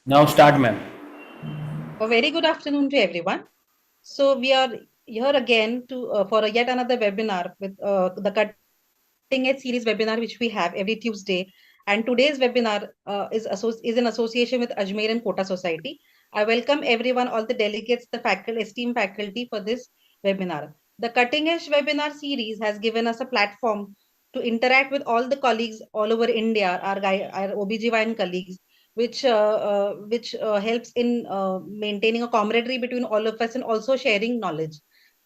Now start, ma'am. A very good afternoon to everyone. So we are here again to for yet another webinar with the Cutting Edge series webinar which we have every Tuesday. And today's webinar is in association with Ajmer and Kota Society. I welcome everyone, all the delegates, the faculty, esteemed faculty for this webinar. The Cutting Edge webinar series has given us a platform to interact with all the colleagues all over India, our OBGYN colleagues, which helps in maintaining a camaraderie between all of us and also sharing knowledge.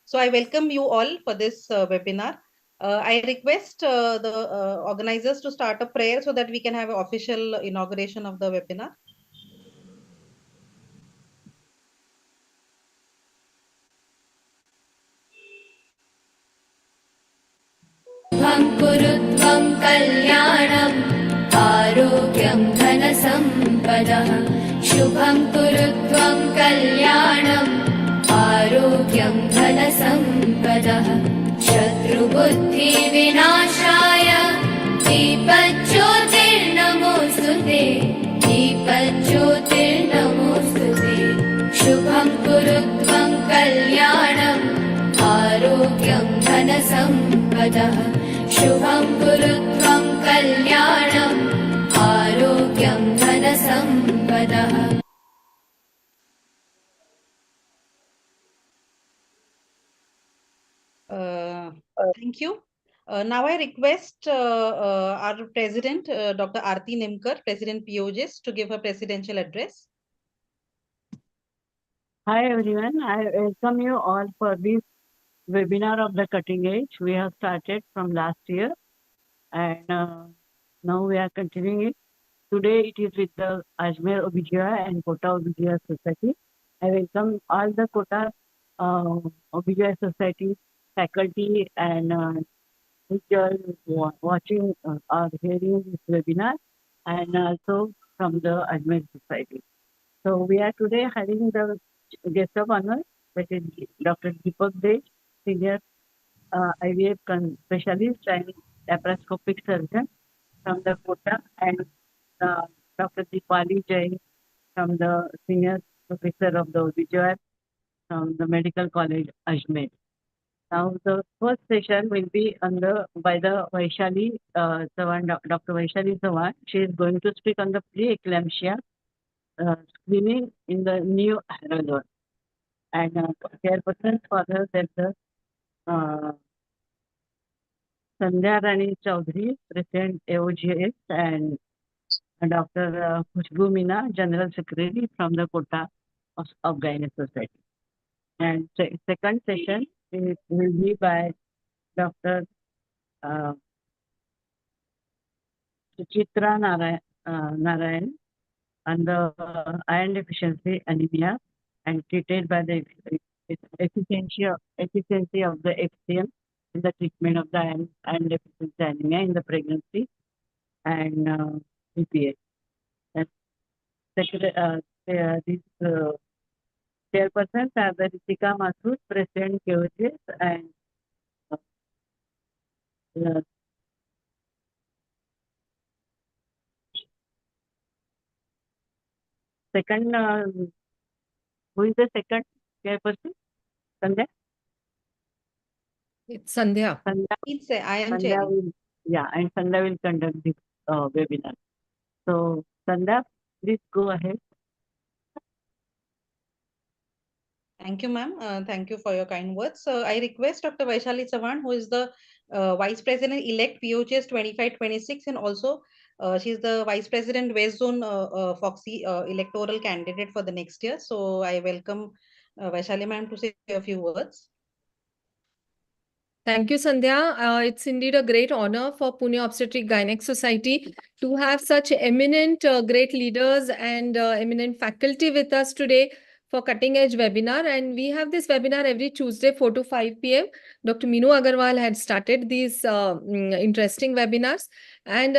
So I welcome you all for this webinar. I request the organizers to start a prayer so that we can have an official inauguration of the webinar. शुभं कुरु त्वं कल्याणम् आरोग्यं धनसम्पदः शुभं कुरु त्वं कल्याणम् आरोग्यं धनसम्पदः शत्रुबुद्धिविनाशाय दीपज्योतिर्नमोऽस्तु ते दीपज्योतिर्नमोऽस्तु ते शुभं कुरु त्वं कल्याणम् आरोग्यं धनसम्पदः शुभं कुरु त्वं कल्याणम् आरोग्यं धनसम्पदः Thank you. Now I request our President, Dr. Aarti Nimkar, President POGIS, to give her presidential address. Hi everyone, I welcome you all for this webinar of the Cutting Edge. We have started from last year and now we are continuing it. Today it is with the Ajmer OBGYN and Kota OBGYN Society. I welcome all the Kota OBGYN Society faculty and which are watching or hearing this webinar and also from the Ajmer Society. So we are today having the guest of honor, that is Dr. Deepak Dej, senior IVF specialist and laparoscopic surgeon from the Kota, and Dr. Deepali Jain from the senior professor of the OBGYN from the Medical College Ajmer. Now the first session will be by the Vaishali Sawan, Dr. Vaishali Sawan. She is going to speak on the preeclampsia screening in the new Hyderabad. And chairperson for her, there's Sandhya Rani Chaudhary, President AOGS, and Dr. Khushbu Mina, General Secretary from the Kota of Gynec Society. And second session will be by Dr. Suchitra Narayan on the iron deficiency anemia and treated by the efficiency of the FCM in the treatment of the iron deficiency anemia in the pregnancy and BPH. And these chairpersons are the Ritika Masood, President KOGS, and second, who is the second chairperson? Sandhya? It's Sandhya. Please say, I am Sandhya chairing. will, yeah, and Sandhya will conduct this webinar. So, Sandhya, please go ahead. Thank you, ma'am. Thank you for your kind words. I request Dr. Vaishali Sawan, who is the Vice President-elect POGS 25-26, and also she's the Vice President West Zone Foxy electoral candidate for the next year. So I welcome Vaishali ma'am to say a few words. Thank you, Sandhya. It's indeed a great honor for Pune Obstetric Gynec Society to have such eminent, great leaders and eminent faculty with us today for Cutting Edge webinar. And we have this webinar every Tuesday, 4 to 5 p.m. Dr. Minu Agarwal had started these interesting webinars. And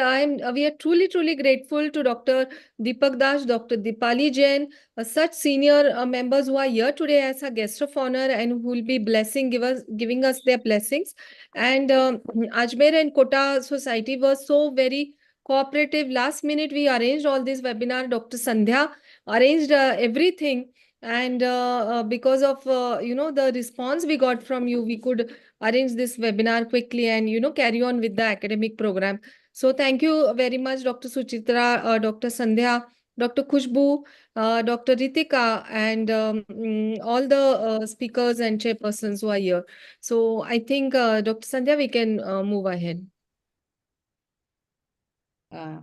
we are truly, truly grateful to Dr. Deepak Das, Dr. Deepali Jain, such senior members who are here today as a guest of honor and who will be giving us their blessings. And Ajmer and Kota Society was so very cooperative. Last minute, we arranged all this webinar. Dr. Sandhya arranged everything. And because of the response we got from you, we could arrange this webinar quickly and carry on with the academic program. So thank you very much, Dr. Suchitra, Dr. Sandhya, Dr. Khushbu, Dr. Ritika, and all the speakers and chairpersons who are here. So I think, Dr. Sandhya, we can move ahead.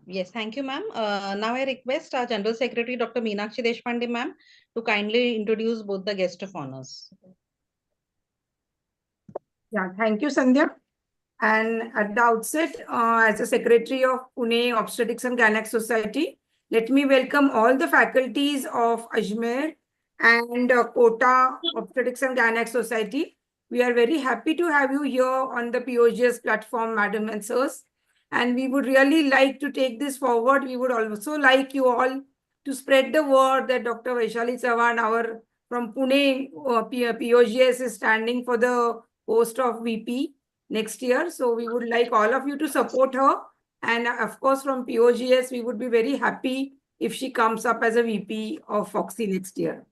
Yes, thank you, ma'am. Now I request our General Secretary, Dr. Meenakshi Deshpande, ma'am, to kindly introduce both the guest of honors. Yeah, thank you, Sandhya. And at the outset, as the Secretary of Pune Obstetrics and Gynec Society, let me welcome all the faculties of Ajmer and Kota Obstetrics and Gynec Society. We are very happy to have you here on the POGS platform, Madam and Sirs. And we would really like to take this forward. We would also like you all to spread the word that Dr. Vaishali Chavan, our from Pune POGS, is standing for the post of VP next year. So we would like all of you to support her. And of course, from POGS, we would be very happy if she comes up as a VP of Foxy next year.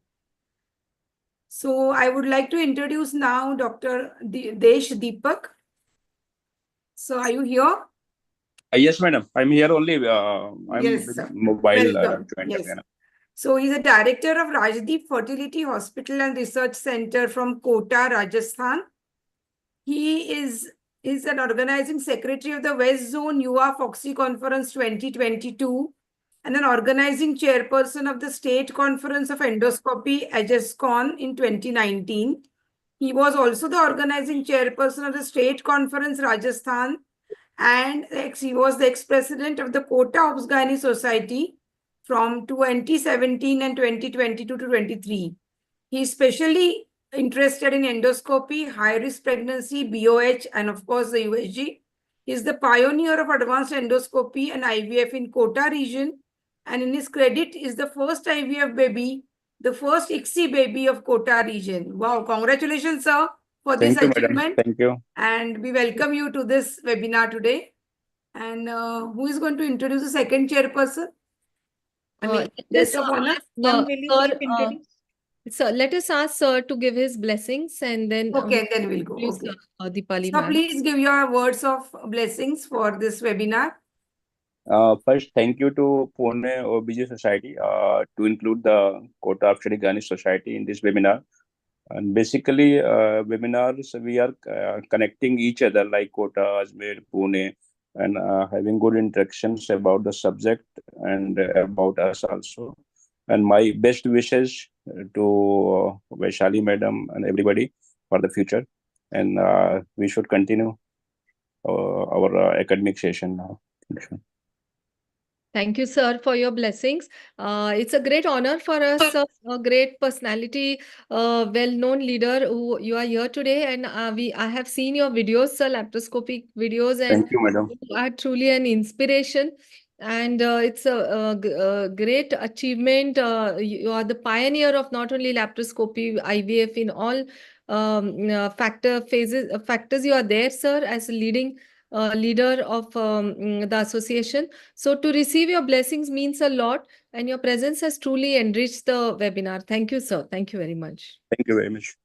So I would like to introduce now Dr. Desh Deepak. So are you here? Yes, madam. I'm here only. I'm Yes, with sir. mobile Welcome. joined Yes. again. So he's a director of Rajdeep Fertility Hospital and Research Center from Kota, Rajasthan. He is an organizing secretary of the West Zone UA Foxy Conference 2022 and an organizing chairperson of the State Conference of Endoscopy, AGESCON, in 2019. He was also the organizing chairperson of the State Conference Rajasthan, and he was the ex-president of the Kota Obs-Gynae Society from 2017 and 2022 to 23. He is specially interested in endoscopy, high-risk pregnancy, BOH, and of course the USG. He is the pioneer of advanced endoscopy and IVF in Kota region, and in his credit is the first IVF baby, the first ICSI baby of Kota region. Wow, congratulations, sir, for this achievement. Madam. Thank you. And we welcome you to this webinar today. And who is going to introduce the second chairperson? I mean, guest of honor. Ma'am, will you please introduce? So let us ask Sir to give his blessings, and then Okay, then we'll go. please, Okay. Deepali So ma'am. please give your words of blessings for this webinar. First, thank you to Pune OBG Society to include the Kota Obstetric Gynec Society in this webinar. And basically, webinars, we are connecting each other like Kota, Ajmer, Pune, and having good interactions about the subject and about us also. And my best wishes to Vaishali Madam and everybody for the future. And we should continue our academic session now. Thank you. Thank you, sir, for your blessings. It's a great honor for us, sir, a great personality, well-known leader who you are here today. And I have seen your videos, sir, laparoscopic videos, and Thank you, madam. you are truly an inspiration. And it's a great achievement. You are the pioneer of not only laparoscopy, IVF in all factors. You are there, sir, as a leading leader of the association. So to receive your blessings means a lot, and your presence has truly enriched the webinar. Thank you, sir. Thank you very much. Thank you very much.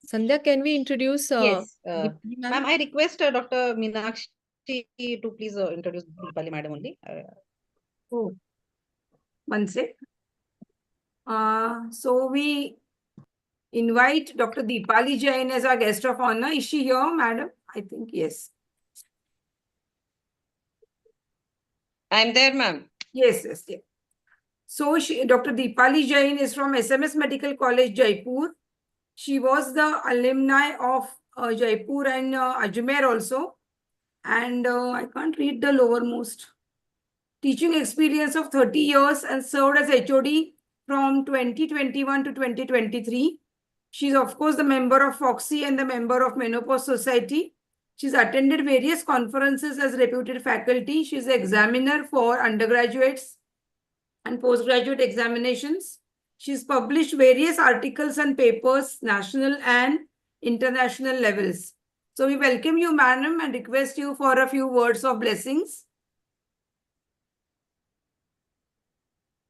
Sandhya, can we introduce Yes, Deepali ma'am? ma'am, I request Dr. Meenakshi to please introduce Deepali madam only. Oh, one sec. So we invite Dr. Deepali Jain as our guest of honor. Is she here, madam? I think yes. I'm there, ma'am. Yes, yes, yes. So Dr. Deepali Jain is from SMS Medical College, Jaipur. She was the alumni of Jaipur and Ajmer also. And I can't read the lowermost. Teaching experience of 30 years and served as HOD from 2021 to 2023. She's of course the member of Foxy and the member of Menopause Society. She's attended various conferences as reputed faculty. She's the examiner for undergraduates and postgraduate examinations. She's published various articles and papers, national and international levels. So we welcome you, madam, and request you for a few words of blessings.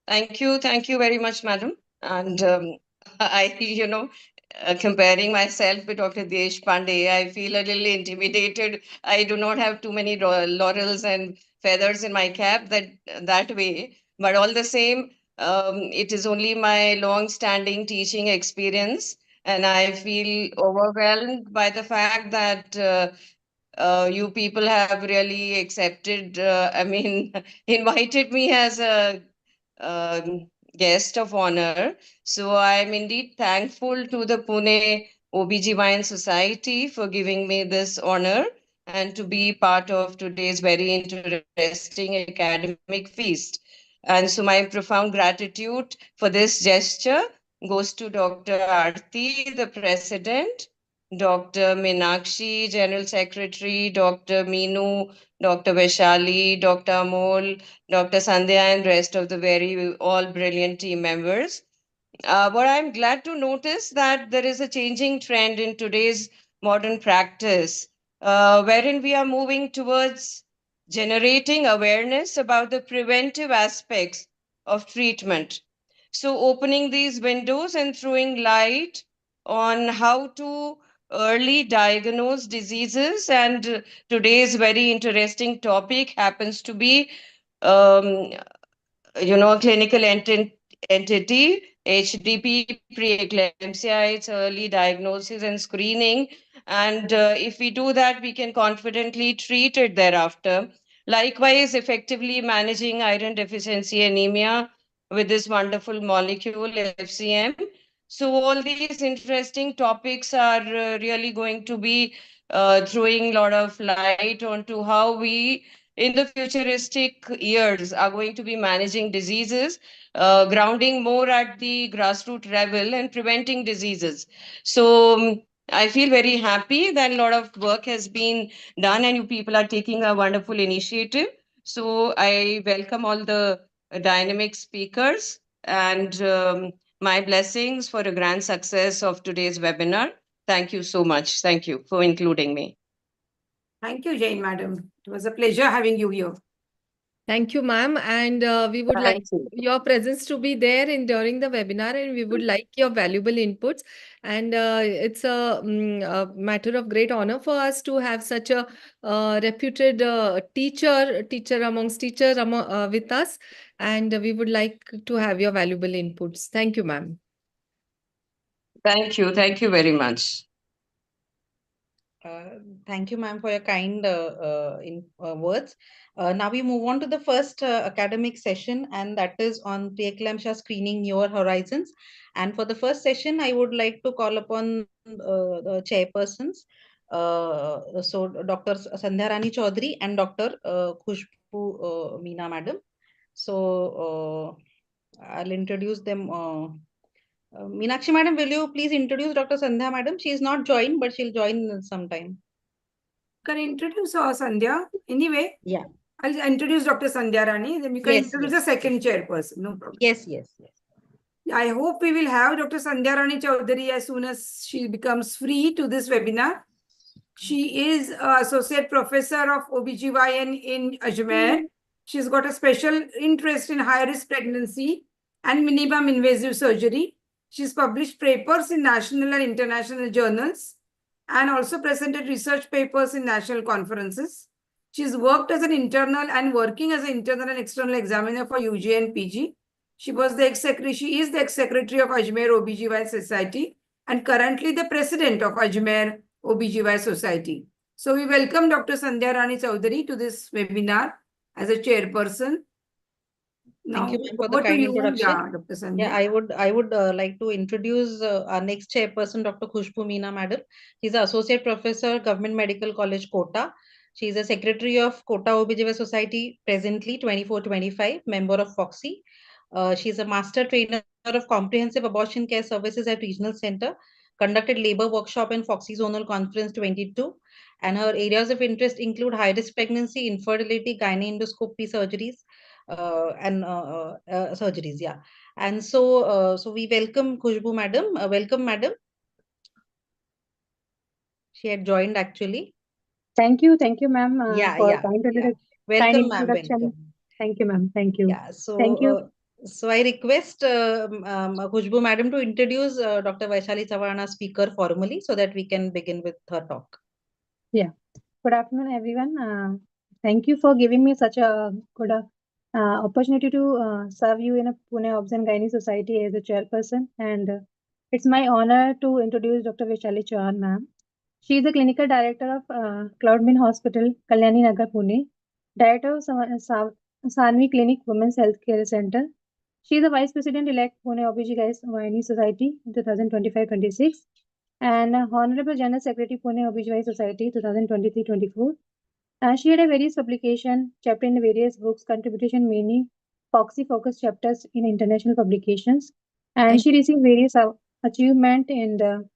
Thank you very much, madam. And comparing myself with Dr. Deshpande, I feel a little intimidated. I do not have too many laurels and feathers in my cap that way. But all the same, it is only my long-standing teaching experience, and I feel overwhelmed by the fact that you people have really accepted, invited me as a guest of honor. So I'm indeed thankful to the Pune OBGYN Society for giving me this honor and to be part of today's very interesting academic feast. And so my profound gratitude for this gesture goes to Dr. Aarti, the president, Dr. Meenakshi, General Secretary, Dr. Meenu, Dr. Vaishali, Dr. Amol, Dr. Sandhya, and rest of the very all brilliant team members. But I'm glad to notice that there is a changing trend in today's modern practice, wherein we are moving towards generating awareness about the preventive aspects of treatment. So, opening these windows and throwing light on how to early diagnose diseases. And today's very interesting topic happens to be um, clinical entity, HDP, preeclampsia, it's early diagnosis and screening. And if we do that, we can confidently treat it thereafter. Likewise, effectively managing iron deficiency anemia with this wonderful molecule, FCM. So all these interesting topics are really going to be throwing a lot of light onto how we in the futuristic years are going to be managing diseases, grounding more at the grassroots level and preventing diseases. So I feel very happy that a lot of work has been done and you people are taking a wonderful initiative. So I welcome all the dynamic speakers and my blessings for a grand success of today's webinar. Thank you so much. Thank you for including me. Thank you, Jane, madam. It was a pleasure having you here. Thank you, ma'am. And we would like Thank you. your presence to be there during the webinar, and we would like your valuable inputs. And it's a matter of great honor for us to have such a reputed teacher amongst teachers with us. And we would like to have your valuable inputs. Thank you, ma'am. Thank you. Thank you very much. Thank you, ma'am, for your kind words. Now we move on to the first academic session, and that is on preeclampsia screening newer horizons. And for the first session, I would like to call upon the chairpersons. So Dr. Sandhya Rani Chaudhary and Dr. Khushbu Meena madam. So I'll introduce them. Meenakshi madam, will you please introduce Dr. Sandhya madam? She is not joined, but she'll join sometime. Can I introduce Sandhya? Anyway, Yeah. I'll introduce Dr. Sandhya Rani. Then you can Yes, introduce yes. the second chairperson. No problem. Yes, yes, yes. I hope we will have Dr. Sandhya Rani Chaudhary as soon as she becomes free to this webinar. She is Associate Professor of OBGYN in Ajmer. She's got a special interest in high-risk pregnancy and minimum invasive surgery. She's published papers in national and international journals and also presented research papers in national conferences. She's worked as an internal and working as an internal and external examiner for UG and PG. She is the ex-secretary of Ajmer OBGYN Society and currently the president of Ajmer OBGYN Society. So we welcome Dr. Sandhya Rani Chaudhary to this webinar as a chairperson. Thank you, ma'am, for over the to kind you, introduction. yeah, Dr. Sandhya. Yeah, I would like to introduce our next chairperson, Dr. Khushbu Meena madam. She's an associate professor, Government Medical College, Kota. She's a secretary of Kota OBGYN Society, presently 24-25, member of FOXY. She's a master trainer of comprehensive abortion care services at Regional Center, conducted labor workshop in FOXY Zonal Conference 22. And her areas of interest include high-risk pregnancy, infertility, gynaecoscopy surgeries, and surgeries. Yeah. And so we welcome Khushbu madam. Welcome, madam. She had joined actually. Thank you, ma'am, Yeah, for yeah, kind, yeah. kind Welcome, ma'am. introduction. Welcome. Thank you, ma'am. Thank you. Yeah. Thank you. So I request Khushbu madam to introduce Dr. Vaishali Chavan, our speaker, formally, so that we can begin with her talk. Good afternoon, everyone. Thank you for giving me such a good opportunity to serve you in a Pune Obs and Gynae Society as a chairperson. And it's my honor to introduce Dr. Vaishali Chauhan, ma'am. She is the clinical director of Cloudmin Hospital, Kalyani Nagar, Pune, director of Sanvi Clinic Women's Healthcare Center. She is the vice president-elect Pune OB/GYN Society 2025-26 and Honorable General Secretary Pune OB/GYN Society 2023-24. She had a various publication, chapter in various books, contribution mainly Foxy focused chapters in international publications, and she received various achievement in the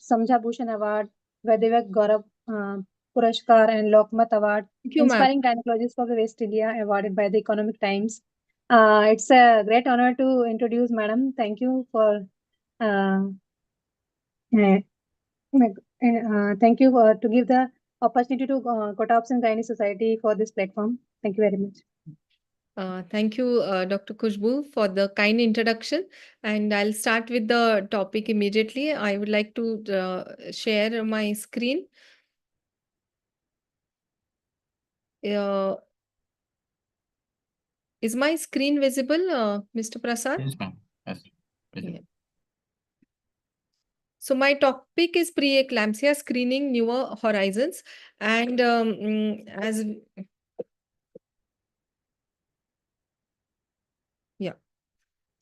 Samja Bhushan Award, Vaidevak Gaurav Purashkar, and Lokmat Award, Thank you, ma'am. Inspiring Gynecologist of the West India, awarded by the Economic Times. It's a great honor to introduce Madam. Thank you for thank you to give the opportunity to Kota Obs and Gynae Society for this platform. Thank you very much. Thank you, Dr. Khushbu, for the kind introduction. And I'll start with the topic immediately. I would like to share my screen. Is my screen visible, Mr. Prasad? Yes, ma'am. Yes. Yeah. So my topic is preeclampsia screening newer horizons. And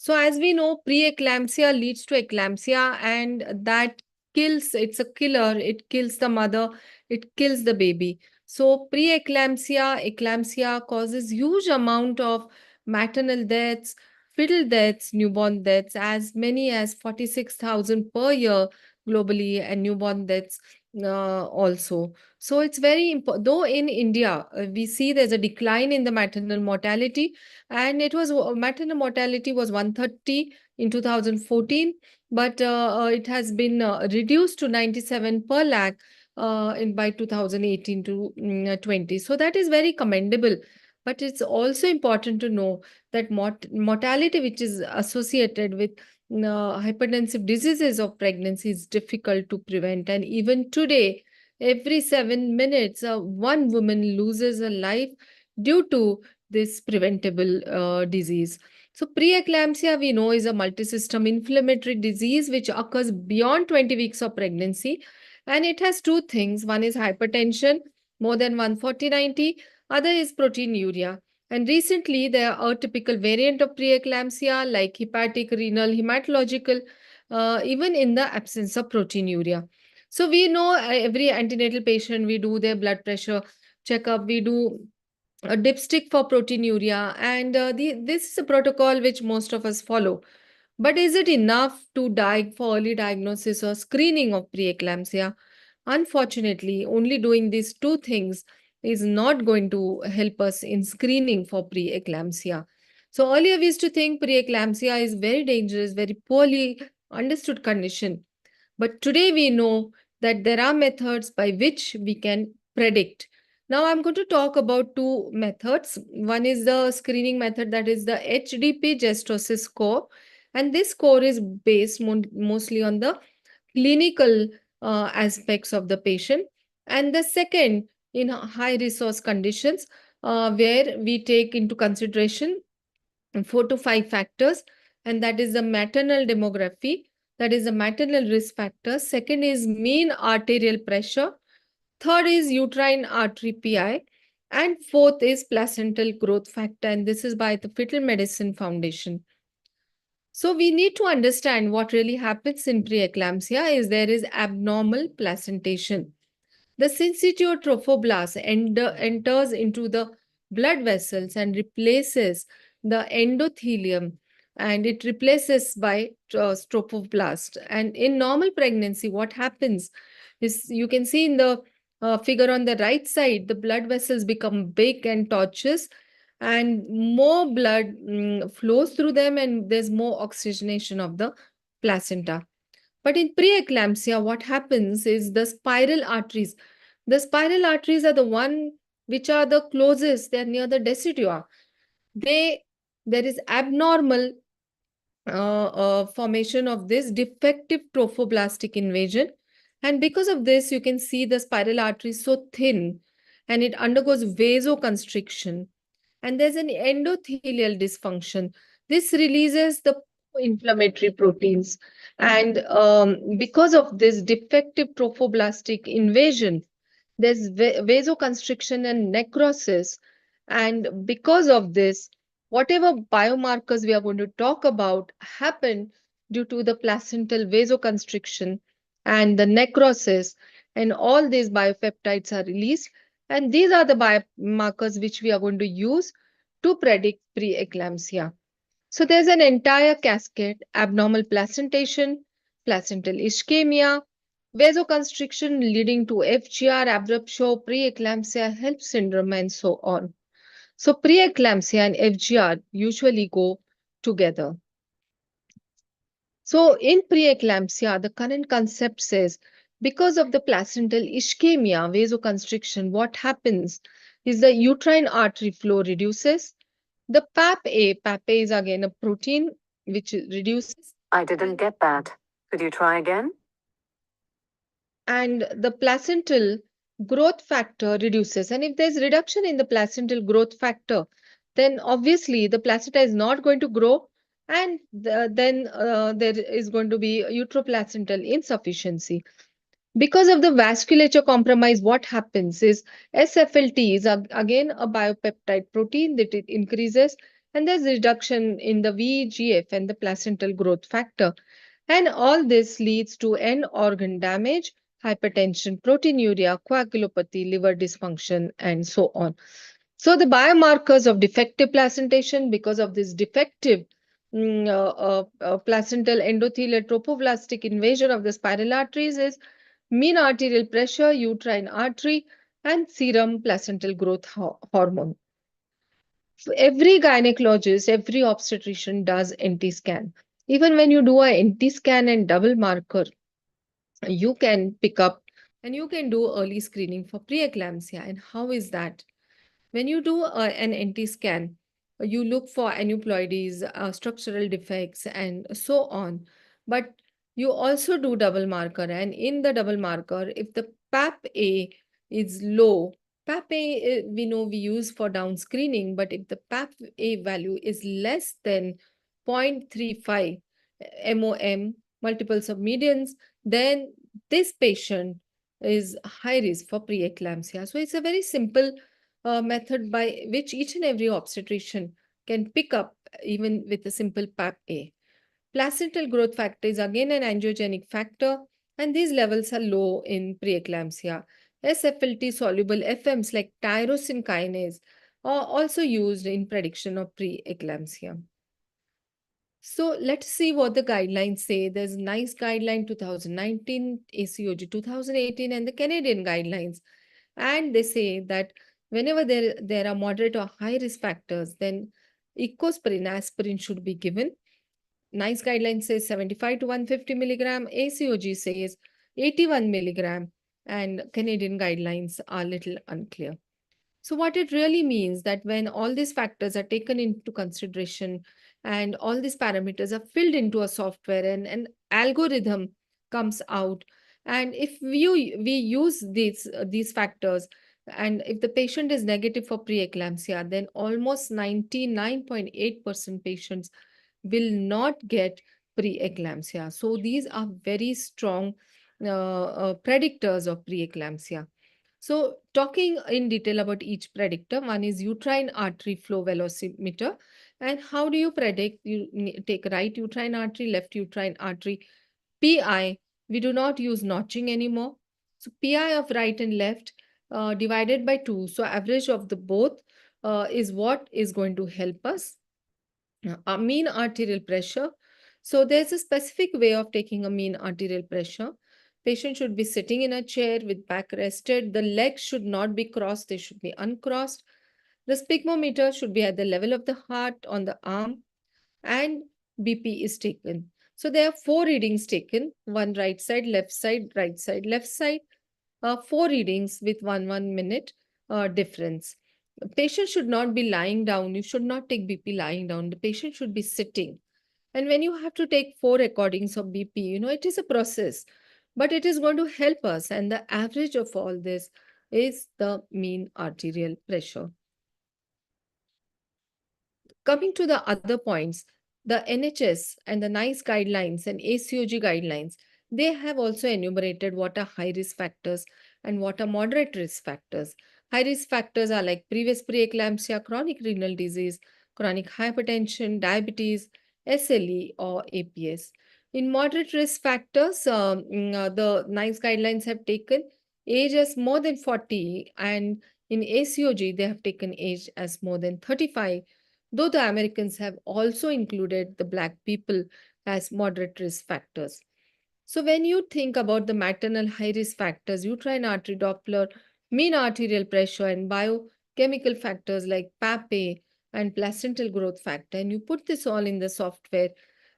So as we know, preeclampsia leads to eclampsia, and that kills, it's a killer. It kills the mother, it kills the baby. So preeclampsia, eclampsia causes huge amount of maternal deaths, fetal deaths, newborn deaths, as many as 46,000 per year globally, and newborn deaths also. So it's very important. Though in India, we see there's a decline in the maternal mortality, and it was maternal mortality was 130 in 2014, but it has been reduced to 97 per lakh by 2018 to 20. So that is very commendable. But it's also important to know that mortality which is associated with hypertensive diseases of pregnancy is difficult to prevent. And even today, every 7 minutes, one woman loses a life due to this preventable disease. So preeclampsia, we know, is a multisystem inflammatory disease which occurs beyond 20 weeks of pregnancy. And it has two things. One is hypertension, more than 140/90. Other is proteinuria. And recently, there are a typical variant of preeclampsia like hepatic, renal, hematological, even in the absence of proteinuria. So we know every antenatal patient, we do their blood pressure checkup, we do a dipstick for proteinuria, and this is a protocol which most of us follow. But is it enough to for early diagnosis or screening of preeclampsia? Unfortunately, only doing these two things is not going to help us in screening for preeclampsia. So earlier we used to think preeclampsia is very dangerous, very poorly understood condition. But today we know that there are methods by which we can predict. Now I'm going to talk about two methods. One is the screening method, that is the HDP Gestosis score. And this score is based mostly on the clinical aspects of the patient. And the second, in high resource conditions, where we take into consideration 4 to 5 factors, and that is the maternal demography, that is the maternal risk factor. Second is mean arterial pressure. Third is uterine artery PI. And fourth is placental growth factor. And this is by the Fetal Medicine Foundation. So we need to understand what really happens in preeclampsia is there is abnormal placentation. The syncytial trophoblast enters into the blood vessels and replaces the endothelium, and it replaces by trophoblast. And in normal pregnancy, what happens is, you can see in the figure on the right side, the blood vessels become big and tortuous, and more blood flows through them, and there's more oxygenation of the placenta. But in preeclampsia, what happens is the spiral arteries. The spiral arteries are the one which are the closest, they're near the decidua. There is abnormal formation of this defective trophoblastic invasion. And because of this, you can see the spiral artery is so thin and it undergoes vasoconstriction. And there's an endothelial dysfunction. This releases the inflammatory proteins. And because of this defective trophoblastic invasion, there's vasoconstriction and necrosis. And because of this, whatever biomarkers we are going to talk about happen due to the placental vasoconstriction and the necrosis, and all these biopeptides are released. And these are the biomarkers which we are going to use to predict preeclampsia. So there's an entire cascade: abnormal placentation, placental ischemia, vasoconstriction leading to FGR, abruptio, preeclampsia, HELLP syndrome, and so on. So preeclampsia and FGR usually go together. So in preeclampsia, the current concept says because of the placental ischemia, vasoconstriction, what happens is the uterine artery flow reduces. The PAP-A is again a protein which reduces. I didn't get that. Could you try again? And the placental growth factor reduces. And if there's reduction in the placental growth factor, then obviously the placenta is not going to grow, and then there is going to be uteroplacental insufficiency. Because of the vasculature compromise, what happens is SFLT is again a biopeptide protein that it increases, and there's reduction in the VEGF and the placental growth factor. And all this leads to end organ damage, hypertension, proteinuria, coagulopathy, liver dysfunction, and so on. So the biomarkers of defective placentation, because of this defective placental endothelial trophoblastic invasion of the spiral arteries, is mean arterial pressure, uterine artery, and serum placental growth hormone. So every gynecologist, every obstetrician does NT scan. Even when you do a NT scan and double marker, you can pick up and you can do early screening for preeclampsia. And how is that? When you do an NT scan, you look for aneuploidies, structural defects, and so on. But you also do double marker. And in the double marker, if the PAP-A is low, PAP-A we know we use for down screening, but if the PAP-A value is less than 0.35 MOM, multiples of medians, then this patient is high risk for preeclampsia. So it's a very simple method by which each and every obstetrician can pick up even with a simple PAP-A. Placental growth factor is again an angiogenic factor, and these levels are low in preeclampsia. SFLT soluble FMs like tyrosine kinase are also used in prediction of preeclampsia. So let's see what the guidelines say. There's a NICE guideline 2019, ACOG 2018, and the Canadian guidelines. And they say that whenever there are moderate or high risk factors, then ecosprin, aspirin should be given. NICE guidelines says 75 to 150 milligram, ACOG says 81 milligram, and Canadian guidelines are a little unclear. So what it really means that when all these factors are taken into consideration and all these parameters are filled into a software and an algorithm comes out, and if we use these factors, and if the patient is negative for preeclampsia, then almost 99.8% patients will not get preeclampsia. So these are very strong predictors of preeclampsia. So talking in detail about each predictor, one is uterine artery flow velocimeter. And how do you predict? You take right uterine artery, left uterine artery. PI, we do not use notching anymore. So PI of right and left divided by 2. So average of the both is what is going to help us. A mean arterial pressure. So there's a specific way of taking a mean arterial pressure. Patient should be sitting in a chair with back rested. The legs should not be crossed, they should be uncrossed. The sphygmometer should be at the level of the heart on the arm, and BP is taken. So there are 4 readings taken, one right side, left side, right side, left side, 4 readings with 1 minute difference. The patient should not be lying down. You should not take BP lying down. The patient should be sitting. And when you have to take 4 recordings of BP, it is a process, but it is going to help us. And the average of all this is the mean arterial pressure. Coming to the other points, the NHS and the NICE guidelines and ACOG guidelines, they have also enumerated what are high risk factors and what are moderate risk factors. High risk factors are like previous preeclampsia, chronic renal disease, chronic hypertension, diabetes, SLE, or APS. In moderate risk factors, the NICE guidelines have taken age as more than 40, and in ACOG, they have taken age as more than 35, though the Americans have also included the Black people as moderate risk factors. So when you think about the maternal high risk factors, uterine artery Doppler, mean arterial pressure, and biochemical factors like PAPA and placental growth factor, and you put this all in the software,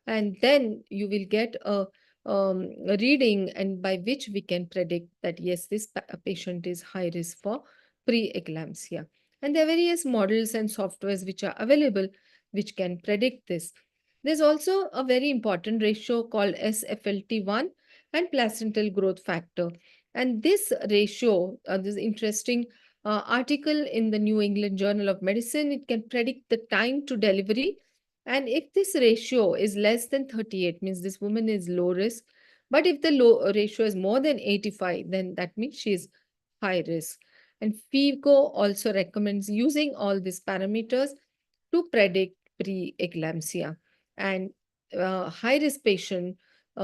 and then you will get a reading, and by which we can predict that yes, this patient is high risk for preeclampsia. And there are various models and softwares which are available which can predict this. There's also a very important ratio called SFLT1 and placental growth factor. And this ratio, this interesting article in the New England Journal of Medicine, it can predict the time to delivery. And if this ratio is less than 38, means this woman is low risk. But if the ratio is more than 85, then that means she is high risk. And FIGO also recommends using all these parameters to predict preeclampsia. And high-risk patient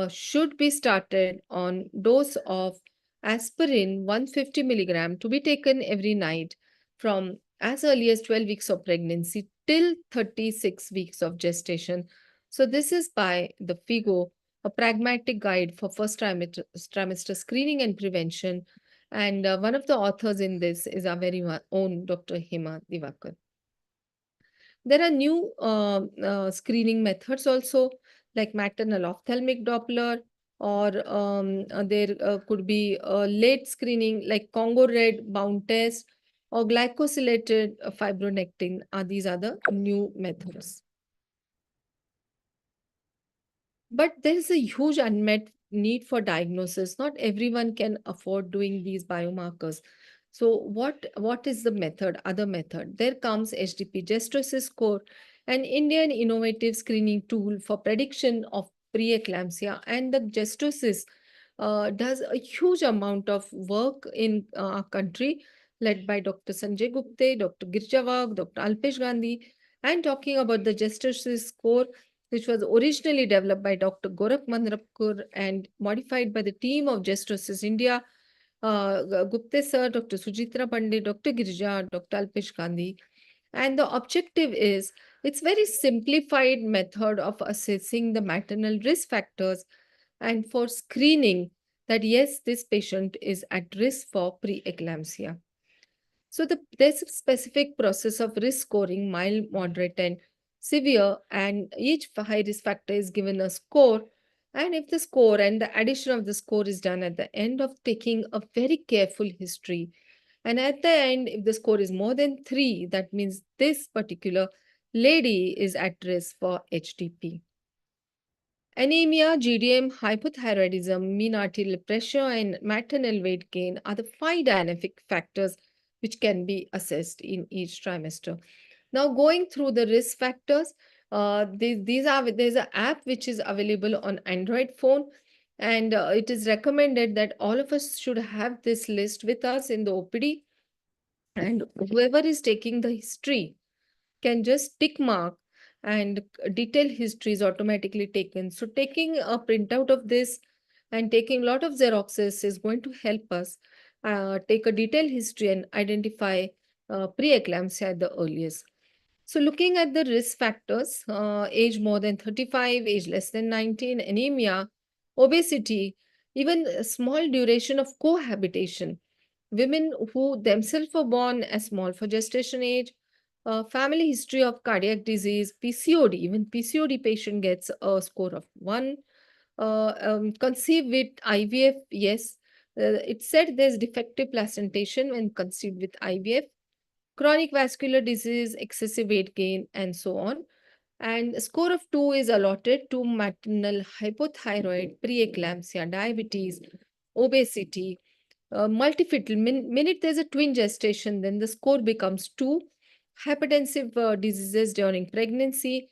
should be started on dose of aspirin 150 milligram to be taken every night from as early as 12 weeks of pregnancy till 36 weeks of gestation. So this is by the FIGO, a pragmatic guide for first trimester screening and prevention. And one of the authors in this is our very own Dr. Hema Divakar. There are new screening methods also, like maternal ophthalmic Doppler, or there could be late screening like Congo red bound test or glycosylated fibronectin. These are the new methods. But there is a huge unmet need for diagnosis. Not everyone can afford doing these biomarkers. So what is the method, other method? There comes HDP Gestrosis score, an Indian innovative screening tool for prediction of preeclampsia. And the Gestrosis does a huge amount of work in our country, led by Dr. Sanjay Gupte, Dr. Girija Wagh, Dr. Alpesh Gandhi. And talking about the Gestrosis score, which was originally developed by Dr. Gorakh Mandrapkur and modified by the team of Gestrosis India, Gupte sir, Dr. Sujitra Pandey, Dr. Girija, Dr. Alpesh Gandhi. And the objective is, it's very simplified method of assessing the maternal risk factors and for screening that yes, this patient is at risk for preeclampsia. So there's a specific process of risk scoring, mild, moderate, and severe, and each high risk factor is given a score. And if the score and the addition of the score is done at the end of taking a very careful history, and at the end, if the score is more than 3, that means this particular lady is at risk for HDP. Anemia, GDM, hypothyroidism, mean arterial pressure, and maternal weight gain are the 5 dynamic factors which can be assessed in each trimester. Now, going through the risk factors, there's an app which is available on Android phone, and it is recommended that all of us should have this list with us in the OPD, and whoever is taking the history can just tick mark, and detailed history is automatically taken. So taking a printout of this and taking a lot of Xeroxes is going to help us take a detailed history and identify preeclampsia at the earliest. So looking at the risk factors, age more than 35, age less than 19, anemia, obesity, even a small duration of cohabitation, women who themselves were born as small for gestation age, family history of cardiac disease, PCOD, even PCOD patient gets a score of 1. Conceived with IVF, yes. It said there's defective placentation when conceived with IVF. Chronic vascular disease, excessive weight gain, and so on. And a score of 2 is allotted to maternal hypothyroid, preeclampsia, diabetes, obesity, multifetal. Minute there's a twin gestation, then the score becomes 2. Hypertensive diseases during pregnancy,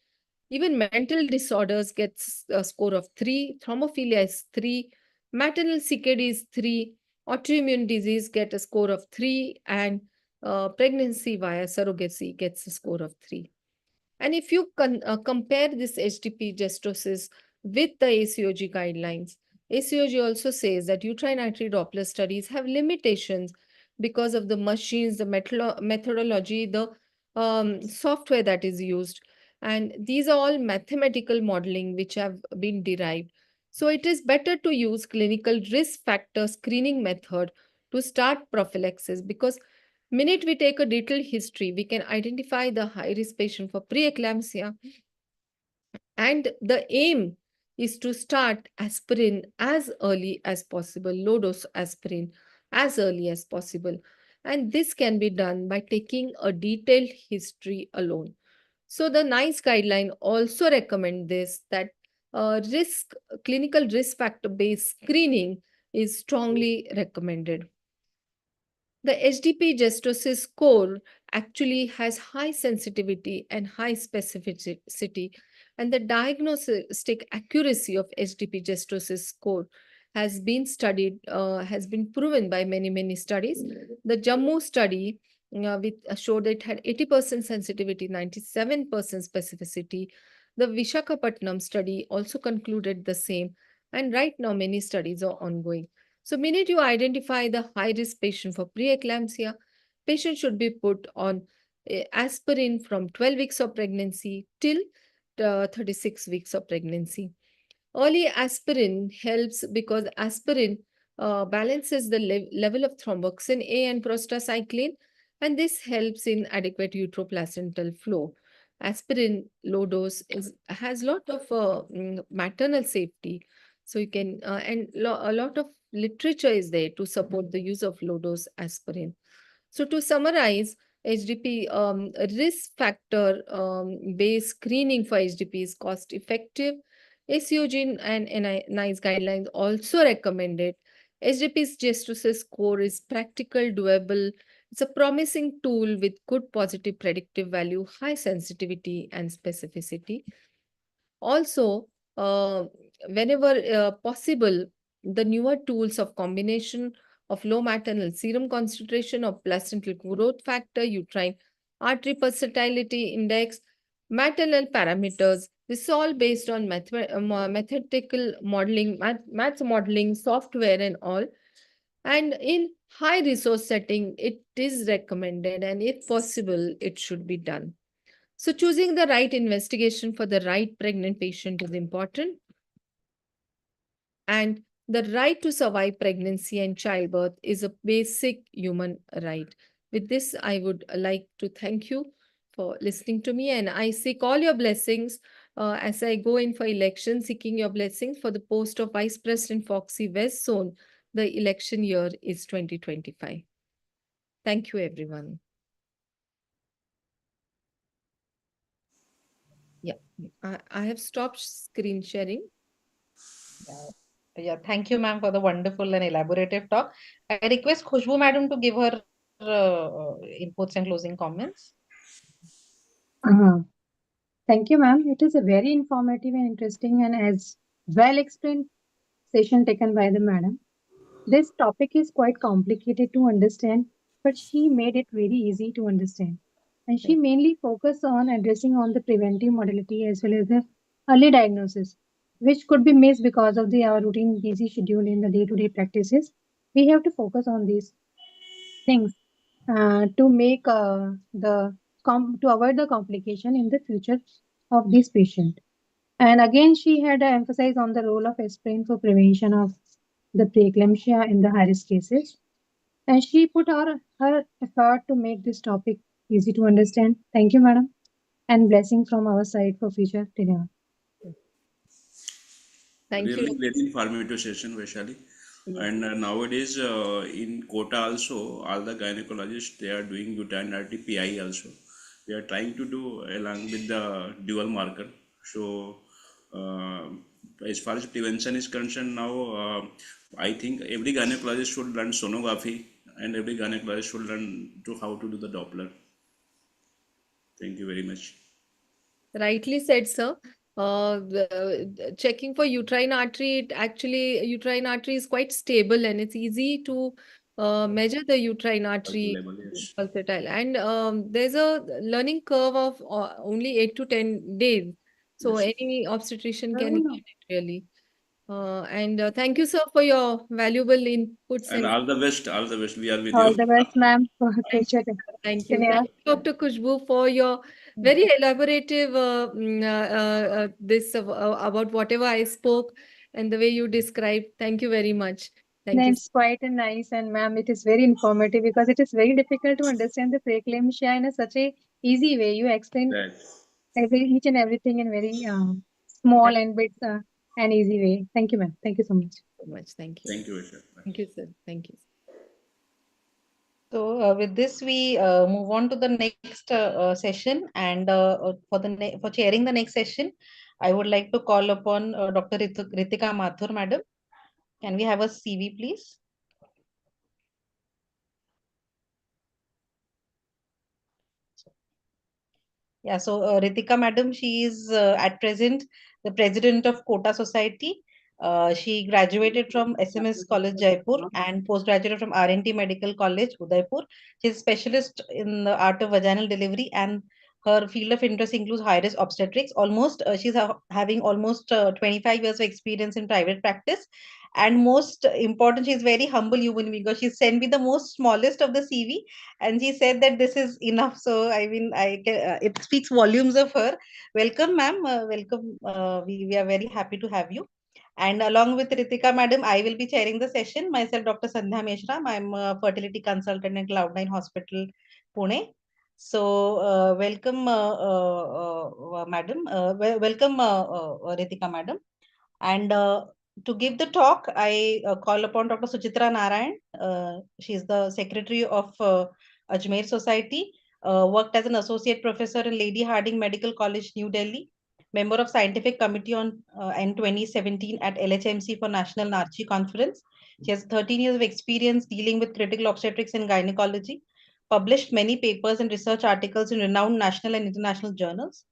even mental disorders gets a score of 3. Thrombophilia is 3. Maternal CKD is 3. Autoimmune disease get a score of 3, and pregnancy via surrogacy gets a score of 3. And if you compare this HDP gestosis with the ACOG guidelines, ACOG also says that uterine artery Doppler studies have limitations because of the machines, the methodology, the software that is used. And these are all mathematical modeling which have been derived. So it is better to use clinical risk factor screening method to start prophylaxis, because minute we take a detailed history, we can identify the high-risk patient for preeclampsia. And the aim is to start aspirin as early as possible, low-dose aspirin as early as possible. And this can be done by taking a detailed history alone. So the NICE guideline also recommend this, that clinical risk factor-based screening is strongly recommended. The HDP gestosis score actually has high sensitivity and high specificity, and the diagnostic accuracy of HDP gestosis score has been studied, has been proven by many studies. The Jammu study showed it had 80% sensitivity, 97% specificity. The Vishakhapatnam study also concluded the same, and right now many studies are ongoing. So minute you identify the high-risk patient for preeclampsia, patient should be put on aspirin from 12 weeks of pregnancy till 36 weeks of pregnancy. Early aspirin helps because aspirin balances the level of thromboxane A and prostacyclin, and this helps in adequate uteroplacental flow. Aspirin low dose has a lot of maternal safety. So you can, and a lot of literature is there to support the use of low-dose aspirin. So to summarize, HDP risk factor based screening for HDP is cost effective. ACOG and NICE guidelines also recommended. HDP's gestosis score is practical, doable. It's a promising tool with good positive predictive value, high sensitivity and specificity. Also, whenever possible, the newer tools of combination of low maternal serum concentration of placental growth factor, uterine artery pulsatility index, maternal parameters. This is all based on mathematical modeling, maths modeling, software and all. And in high resource setting, it is recommended, and if possible, it should be done. So choosing the right investigation for the right pregnant patient is important. And the right to survive pregnancy and childbirth is a basic human right. With this, I would like to thank you for listening to me, and I seek all your blessings as I go in for election, seeking your blessings for the post of Vice President Foxy West Zone. The election year is 2025. Thank you, everyone. Yeah, I have stopped screen sharing. Yeah, thank you, ma'am, for the wonderful and elaborative talk. I request Khushbu madam to give her inputs and closing comments. Thank you, ma'am. It is a very informative and interesting and as well explained session taken by the madam. This topic is quite complicated to understand, but she made it very easy to understand. And she mainly focused on addressing on the preventive modality as well as the early diagnosis, which could be missed because of our routine busy schedule in the day-to-day practices. We have to focus on these things to make to avoid the complication in the future of this patient. And again, she had emphasized on the role of aspirin for prevention of the preeclampsia in the high-risk cases. And she put her effort to make this topic easy to understand. Thank you, madam, and blessing from our side for future delivery. Thank Really you. very informative session, Vaishali. Yes. And nowadays, in Kota also, all the gynecologists, they are doing uterine RT-PI also. We are trying to do along with the dual marker. So, as far as prevention is concerned now, I think every gynecologist should learn sonography and every gynecologist should learn to how to do the Doppler. Thank you very much. Rightly said, sir. Checking for uterine artery, uterine artery is quite stable and it's easy to measure the uterine artery Level, yes. pulsatile. And there's a learning curve of only 8 to 10 days. So Yes. any obstetrician can get it really. And thank you, sir, for your valuable inputs And and all the best, all the best. We are with All you. the best, ma'am, for future. thank you. Delivery. Thank you, Dr. Khushbu, for your very elaborative about whatever I spoke and the way you described. Thank you very much. Thank you. It's quite a nice, and ma'am, it is very informative because it is very difficult to understand the preeclampsia in such a easy way. You explain Right. each and everything in very small and bit and easy way. Thank you, ma'am. Thank you so much. So much. Thank you. Thank you, Vaishali. Thank you, sir. Thank you. So with this, we move on to the next session, and for chairing the next session, I would like to call upon Dr. Ritika Mathur, madam. Can we have a CV, please? Yeah, so Ritika madam, she is at present the president of Kota Society. She graduated from SMS College Jaipur and postgraduated from RNT Medical College Udaipur. She's a specialist in the art of vaginal delivery, and her field of interest includes high-risk obstetrics. She's having almost 25 years of experience in private practice. And most important, she's very humble human being because she sent me the most smallest of the CV, and she said that this is enough. So I mean, it speaks volumes of her. Welcome, ma'am. Welcome. We are very happy to have you. And along with Ritika madam, I will be chairing the session. Myself, Dr. Sandhya Meshram. I'm a fertility consultant at Cloud9 Hospital, Pune. So welcome, madam. Welcome, Ritika madam. And to give the talk, I call upon Dr. Suchitra Narayan. She is the secretary of Ajmer Society, worked as an associate professor in Lady Hardinge Medical College, New Delhi, member of scientific committee on in 2017 at LHMC for National NARCHI Conference. She has 13 years of experience dealing with critical obstetrics and gynecology, published many papers and research articles in renowned national and international journals,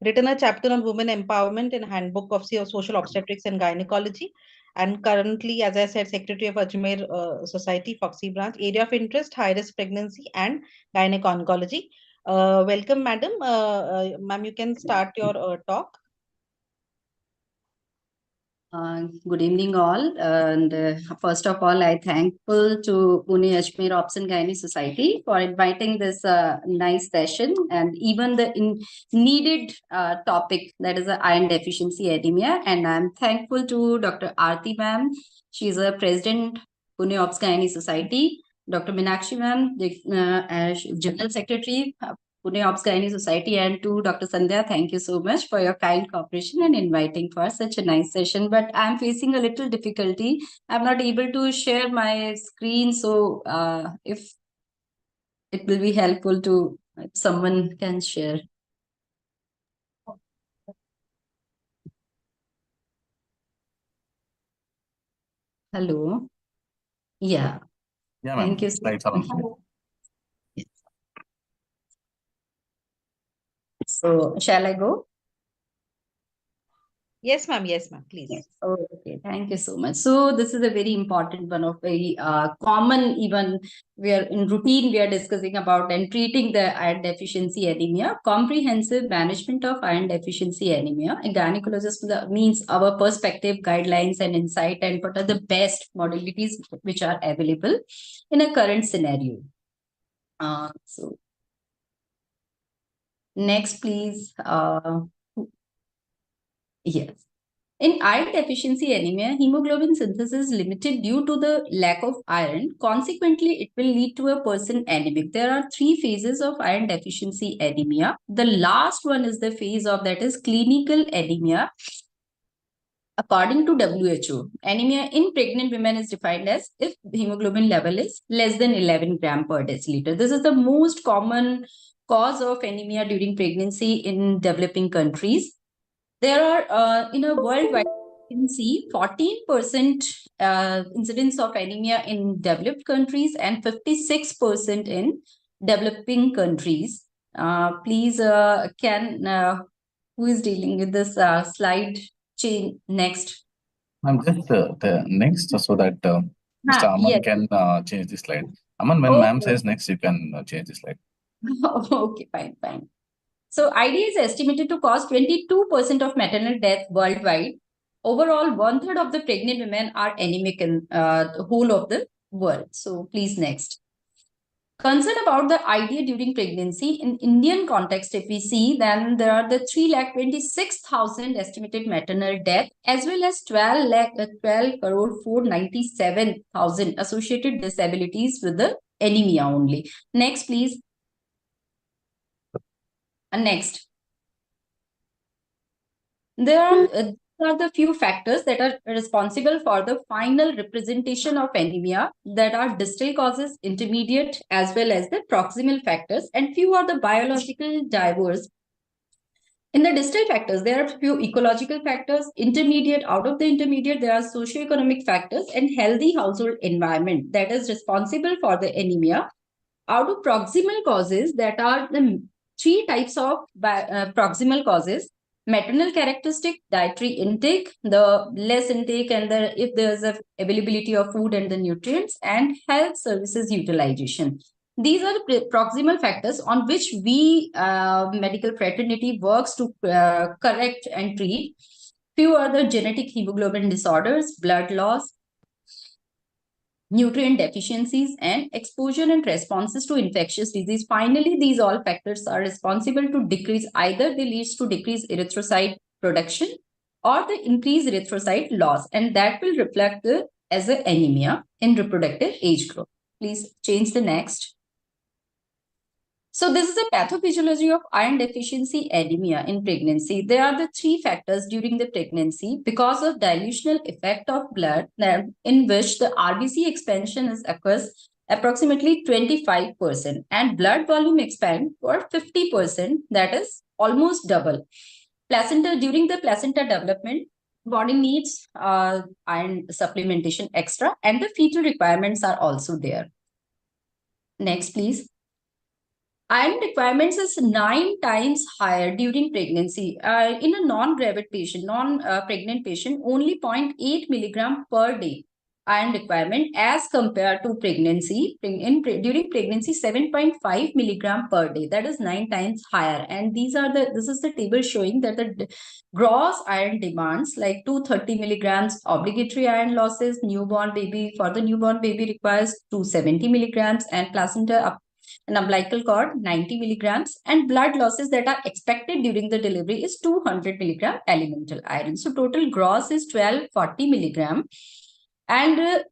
written a chapter on women empowerment in Handbook of Social Obstetrics and Gynecology, and currently, as I said, Secretary of Ajmer Society, Foxy Branch. Area of interest, high-risk pregnancy and gynecology. Welcome, madam. Ma'am, you can start your talk. Good evening, all. And first of all, I thankful to Pune Ajmer Obs and Gynae Society for inviting this nice session and even the needed topic, that is the iron deficiency anemia. And I'm thankful to Dr. Aarti ma'am. She's a president, Pune Obs Gynae Society. Dr. Meenakshi ma'am, as General Secretary, Pune Obs Gynae Society, and to Dr. Sandhya, thank you so much for your kind cooperation and inviting for such a nice session. But I'm facing a little difficulty. I'm not able to share my screen, so if it will be helpful to if someone can share. Hello. Yeah. Thank you so much. So shall I go? Yes, ma'am. Yes, ma'am. Please. Yes. Okay, thank you so much. So this is a very important one of very common, even we are in routine, we are discussing about and treating the iron deficiency anemia, comprehensive management of iron deficiency anemia. A gynecologist means our perspective, guidelines and insight and what are the best modalities which are available in a current scenario. So next, please. Yes. In iron deficiency anemia, hemoglobin synthesis is limited due to the lack of iron. Consequently, it will lead to a person anemic. There are 3 phases of iron deficiency anemia. The last one is the phase of that is clinical anemia. According to WHO, anemia in pregnant women is defined as if hemoglobin level is less than 11 gram per deciliter. This is the most common cause of anemia during pregnancy in developing countries. There are, in a worldwide, you can see 14% incidence of anemia in developed countries and 56% in developing countries. Please, who is dealing with this slide chain next? I'm just the next so that Mr. Aman Yes. can change the slide. Aman, when ma'am says next, you can change the slide. Okay, fine. So IDA is estimated to cause 22% of maternal death worldwide. Overall, 1/3 of the pregnant women are anemic in the whole of the world. So please next. Concern about the IDA during pregnancy in Indian context, if we see, then there are the 3,26,000 estimated maternal death as well as 12,497,000 associated disabilities with the anemia only. Next, please. And next. There are the few factors that are responsible for the final representation of anemia, that are distal causes, intermediate, as well as the proximal factors, and few are the biological drivers. In the distal factors, there are few ecological factors. Intermediate, out of the intermediate, there are socioeconomic factors and healthy household environment that is responsible for the anemia. Out of proximal causes, that are the 3 types of proximal causes: maternal characteristic, dietary intake, the less intake, and if there's a availability of food and the nutrients, and health services utilization. These are the proximal factors on which we medical fraternity works to correct and treat. Few other genetic hemoglobin disorders, blood loss, nutrient deficiencies, and exposure and responses to infectious disease. Finally, these all factors are responsible to decrease, either they leads to decreased erythrocyte production or the increased erythrocyte loss, and that will reflect as an anemia in reproductive age group. Please change the next. So this is a pathophysiology of iron deficiency anemia in pregnancy. There are the 3 factors during the pregnancy because of dilutional effect of blood, in which the RBC expansion occurs approximately 25% and blood volume expand for 50%, that is almost double. Placenta, during the placenta development, body needs iron supplementation extra, and the fetal requirements are also there. Next, please. Iron requirements is 9 times higher during pregnancy. In a non-pregnant patient, only 0.8 milligram per day iron requirement as compared to pregnancy. During pregnancy, 7.5 milligram per day. That is 9 times higher. And this is the table showing that the gross iron demands, like 230 milligrams obligatory iron losses. For the newborn baby requires 270 milligrams, and placenta an umbilical cord 90 milligrams, and blood losses that are expected during the delivery is 200 milligram elemental iron. So total gross is 1240 milligram, and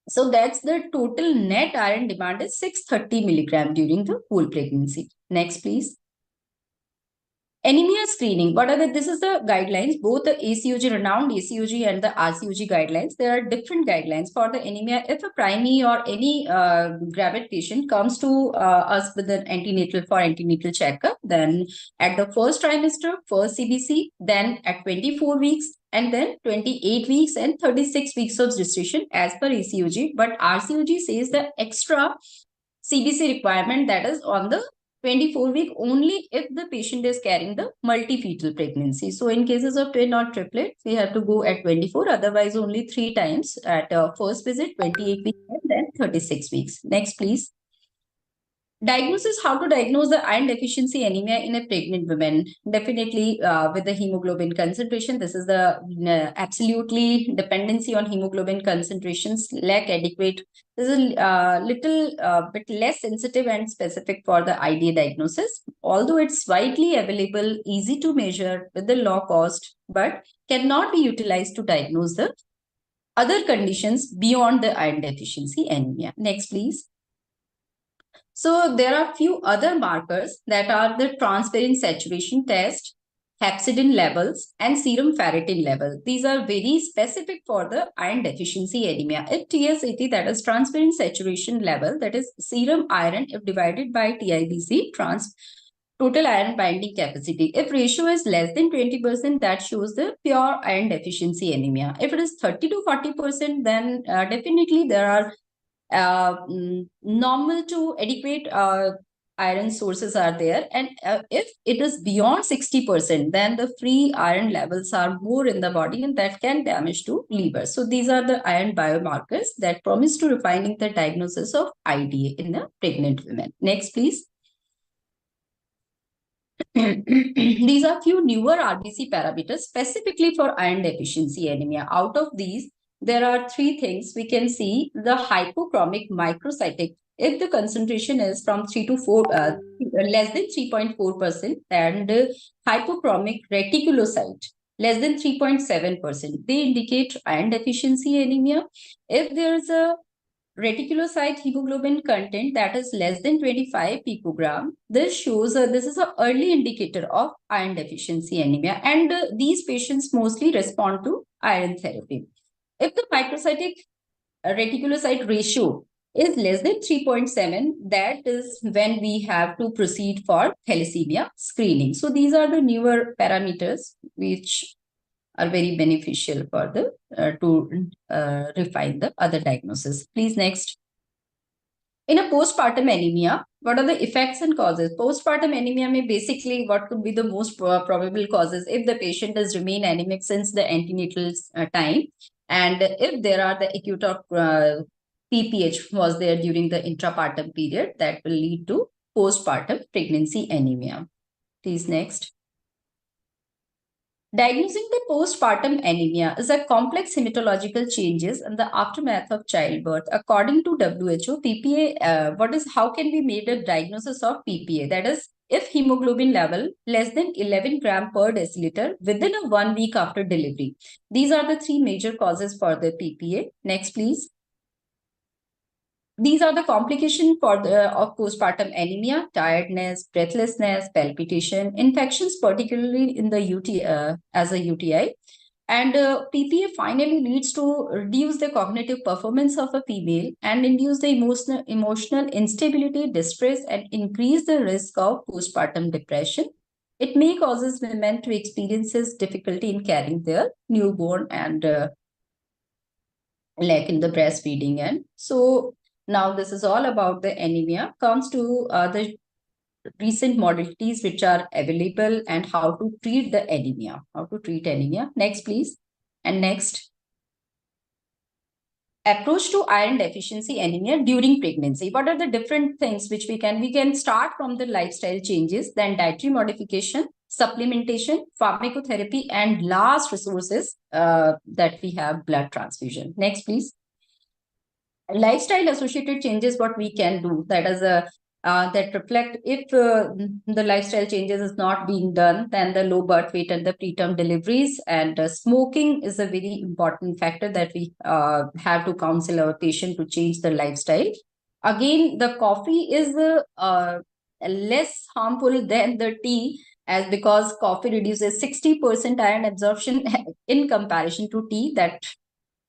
so that's the total net iron demand is 630 milligram during the whole pregnancy. Next, please. Anemia screening. This is the guidelines, both the ACOG, renowned ACOG, and the RCOG guidelines. There are different guidelines for the anemia. If a primary or any gravid patient comes to us with an antenatal checkup, then at the first trimester, first CBC, then at 24 weeks, and then 28 weeks and 36 weeks of gestation as per ACOG. But RCOG says the extra CBC requirement, that is on the 24-week only if the patient is carrying the multi-fetal pregnancy. So in cases of twin or triplet, we have to go at 24, otherwise only 3 times at first visit, 28 weeks, and then 36 weeks. Next, please. Diagnosis, how to diagnose the iron deficiency anemia in a pregnant woman. Definitely with the hemoglobin concentration, this is the absolutely dependency on hemoglobin concentrations, lack adequate. This is a little bit less sensitive and specific for the IDA diagnosis, although it's widely available, easy to measure with the low cost, but cannot be utilized to diagnose the other conditions beyond the iron deficiency anemia. Next, please. So there are few other markers that are the transferrin saturation test, hepcidin levels, and serum ferritin level. These are very specific for the iron deficiency anemia. If TSAT, that is transferrin saturation level, that is serum iron if divided by TIBC, total iron binding capacity. If ratio is less than 20%, that shows the pure iron deficiency anemia. If it is 30 to 40%, then definitely there are normal to adequate iron sources are there, and if it is beyond 60%, then the free iron levels are more in the body, and that can damage to liver. So these are the iron biomarkers that promise to refining the diagnosis of IDA in a pregnant woman. Next, please. These are few newer RBC parameters specifically for iron deficiency anemia. Out of these, there are three things we can see. The hypochromic microcytic, if the concentration is from 3 to 4, less than 3.4%, and hypochromic reticulocyte, less than 3.7%, they indicate iron deficiency anemia. If there is a reticulocyte hemoglobin content that is less than 25 picogram, this shows this is an early indicator of iron deficiency anemia, and these patients mostly respond to iron therapy. If the microcytic reticulocyte ratio is less than 3.7, that is when we have to proceed for thalassemia screening. So these are the newer parameters which are very beneficial for the to refine the other diagnosis. Please, next. In a postpartum anemia, what are the effects and causes? Postpartum anemia may basically what could be the most probable causes if the patient does remain anemic since the antenatal time, and if there are the acute or PPH was there during the intrapartum period, that will lead to postpartum pregnancy anemia. Please, next. Diagnosing the postpartum anemia is a complex hematological changes in the aftermath of childbirth. According to WHO, PPA, how can we make a diagnosis of PPA? That is, if hemoglobin level less than 11 gram per deciliter within 1 week after delivery. These are the three major causes for the PPA. Next, please. These are the complications for of postpartum anemia: tiredness, breathlessness, palpitation, infections, particularly in the UTI as a UTI. And PPA finally leads to reduce the cognitive performance of a female and induce the emotional instability, distress, and increase the risk of postpartum depression. It may causes women to experience difficulty in carrying their newborn and lack in the breastfeeding. And so now this is all about the anemia. Comes to the recent modalities which are available and how to treat the anemia. How to treat anemia. Next, please. And next. Approach to iron deficiency anemia during pregnancy. What are the different things which we can start from the lifestyle changes, then dietary modification, supplementation, pharmacotherapy, and last resources that we have blood transfusion. Next, please. Lifestyle associated changes, what we can do, that is that reflect if the lifestyle changes is not being done, then the low birth weight and the preterm deliveries, and smoking is a very important factor that we have to counsel our patient to change the lifestyle. Again, the coffee is less harmful than the tea, as because coffee reduces 60% iron absorption in comparison to tea that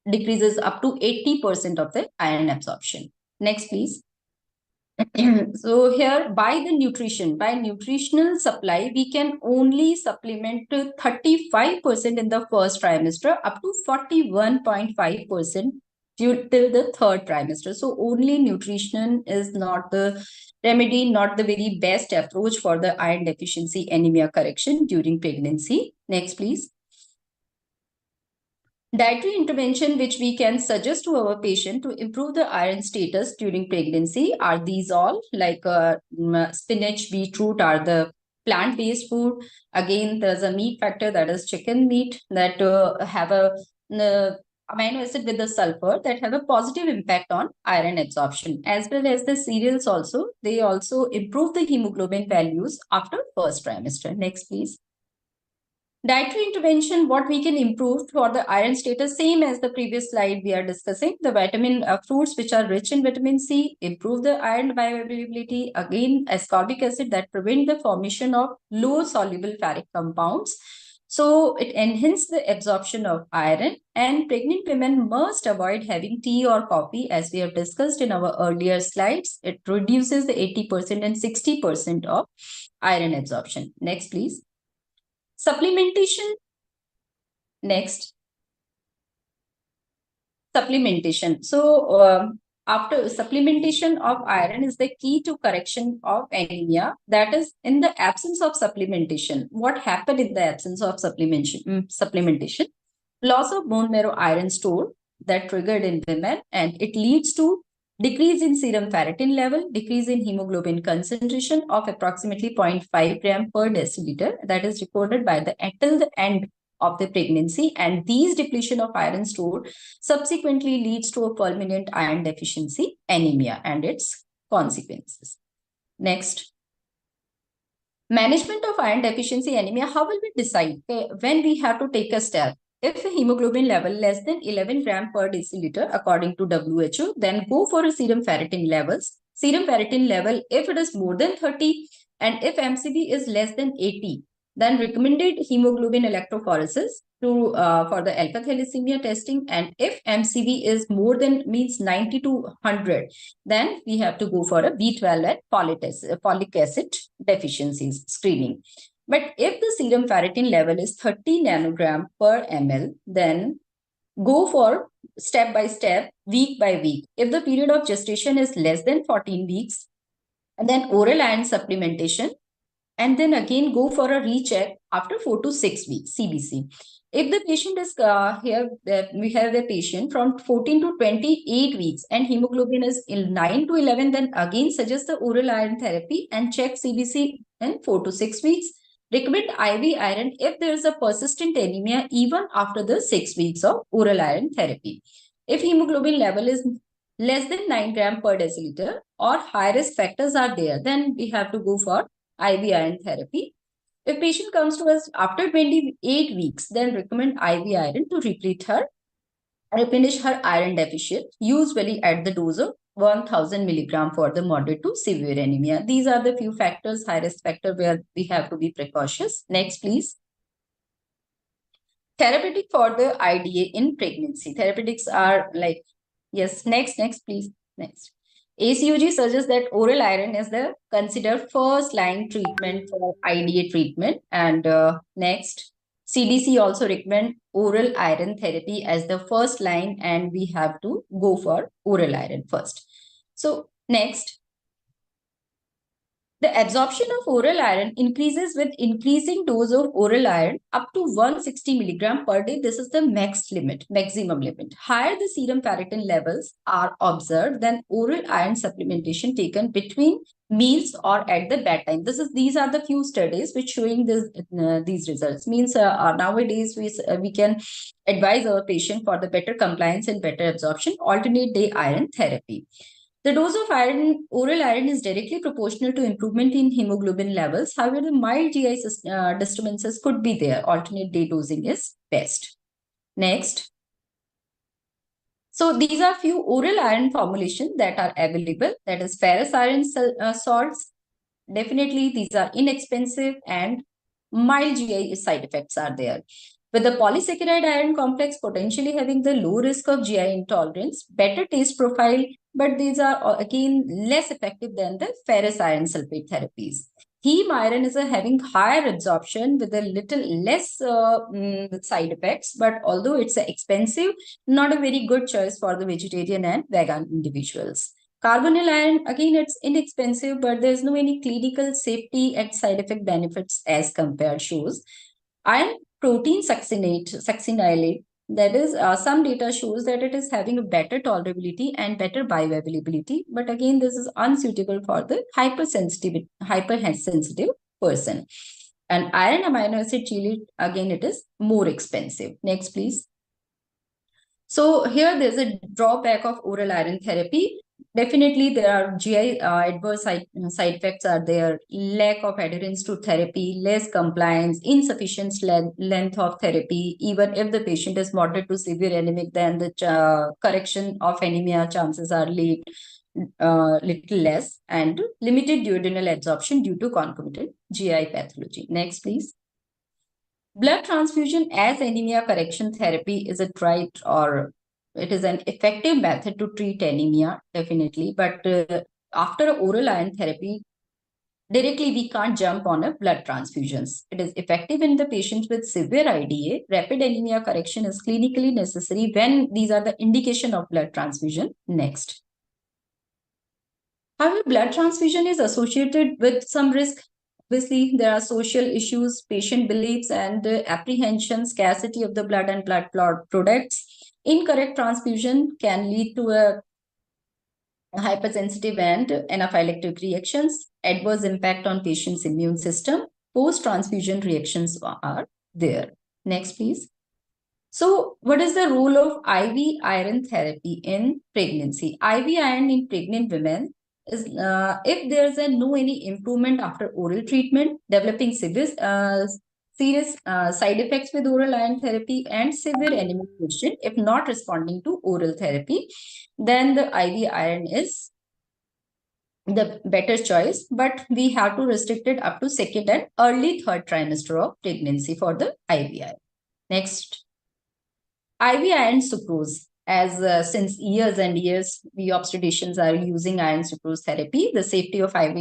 decreases up to 80% of the iron absorption. Next, please. So here, by nutritional supply, we can only supplement to 35% in the first trimester, up to 41.5% till the third trimester. So only nutrition is not the remedy, not the very best approach for the iron deficiency anemia correction during pregnancy. Next, please. Dietary intervention which we can suggest to our patient to improve the iron status during pregnancy are these all, like spinach, beetroot are the plant-based food. Again, there's a meat factor, that is chicken meat, that have a amino acid with the sulfur that have a positive impact on iron absorption, as well as the cereals also. They also improve the hemoglobin values after first trimester. Next, please. Dietary intervention, what we can improve for the iron status, same as the previous slide we are discussing. The vitamin fruits which are rich in vitamin C, improve the iron bioavailability. Again, ascorbic acid that prevent the formation of low soluble ferric compounds. So it enhances the absorption of iron, and pregnant women must avoid having tea or coffee, as we have discussed in our earlier slides. It reduces the 80% and 60% of iron absorption. Next, please. Supplementation. Next. Supplementation. So after supplementation of iron is the key to correction of anemia. That is, in the absence of supplementation, what happened in the absence of supplementation? Loss of bone marrow iron store that triggered in women, and it leads to decrease in serum ferritin level, decrease in hemoglobin concentration of approximately 0.5 gram per deciliter. That is recorded by until the end of the pregnancy, and these depletion of iron store subsequently leads to a fulminant iron deficiency anemia and its consequences. Next. Management of iron deficiency anemia. How will we decide when we have to take a step? If a hemoglobin level less than 11 gram per deciliter according to WHO, then go for a serum ferritin levels. Serum ferritin level, if it is more than 30 and if MCV is less than 80, then recommended hemoglobin electrophoresis to for the alpha thalassemia testing. And if MCV is more than, means 90 to 100, then we have to go for a B12 and folic acid deficiencies screening. But if the serum ferritin level is 30 nanogram per ml, then go for step by step, week by week. If the period of gestation is less than 14 weeks, and then oral iron supplementation, and then again go for a recheck after 4 to 6 weeks, CBC. If the patient is we have a patient from 14 to 28 weeks and hemoglobin is 9 to 11, then again suggest the oral iron therapy and check CBC in 4 to 6 weeks. Recommend IV iron if there is a persistent anemia even after the 6 weeks of oral iron therapy. If hemoglobin level is less than 9 gram per deciliter or high risk factors are there, then we have to go for IV iron therapy. If patient comes to us after 28 weeks, then recommend IV iron to replenish her iron deficit, usually at the dose of 1000 milligram for the moderate to severe anemia. These are the few factors, high risk factor, where we have to be precautious. Next, please. Therapeutic for the IDA in pregnancy. Therapeutics are like, yes, next, please. Next. ACOG suggests that oral iron is the considered first line treatment for IDA treatment. And next, CDC also recommend oral iron therapy as the first line, and we have to go for oral iron first. So next, the absorption of oral iron increases with increasing dose of oral iron up to 160 milligram per day. This is the maximum limit. Higher the serum ferritin levels are observed, then oral iron supplementation taken between meals or at the bedtime. These are the few studies which showing these results. Means nowadays we can advise our patient for the better compliance and better absorption, alternate day iron therapy. The dose of oral iron is directly proportional to improvement in hemoglobin levels. However, the mild GI disturbances could be there. Alternate day dosing is best. Next. So these are few oral iron formulations that are available. That is ferrous iron salts. Definitely these are inexpensive and mild GI side effects are there. With the polysaccharide iron complex potentially having the low risk of GI intolerance, better taste profile, but these are again less effective than the ferrous iron sulfate therapies. Heme iron is having higher absorption with a little less side effects, but although it's expensive, not a very good choice for the vegetarian and vegan individuals. Carbonyl iron, again, it's inexpensive, but there's no any clinical safety and side effect benefits as compared shows. Iron protein succinylate That is, some data shows that it is having a better tolerability and better bioavailability. But again, this is unsuitable for the hypersensitive person. And iron amino acid chelate, again, it is more expensive. Next, please. So here there's a drawback of oral iron therapy. Definitely there are GI adverse side effects are there, lack of adherence to therapy, less compliance, insufficient length of therapy. Even if the patient is moderate to severe anemic, then the correction of anemia chances are little less, and limited duodenal absorption due to concomitant GI pathology. Next, please. Blood transfusion as anemia correction therapy is a tried or it is an effective method to treat anemia, definitely. But after oral iron therapy, directly we can't jump on a blood transfusions. It is effective in the patients with severe IDA. Rapid anemia correction is clinically necessary when these are the indication of blood transfusion. Next. However, blood transfusion is associated with some risk. Obviously, there are social issues, patient beliefs, and apprehension, scarcity of the blood and blood products. Incorrect transfusion can lead to a hypersensitive and anaphylactic reactions, adverse impact on patient's immune system. Post-transfusion reactions are there. Next, please. So, what is the role of IV iron therapy in pregnancy? IV iron in pregnant women is if there's no any improvement after oral treatment, developing serious side effects with oral iron therapy and severe anemia patient if not responding to oral therapy, then the IV iron is the better choice, but we have to restrict it up to second and early third trimester of pregnancy for the IV iron. Next, IV iron sucrose. As since years and years, we obstetricians are using iron sucrose therapy. The safety of IV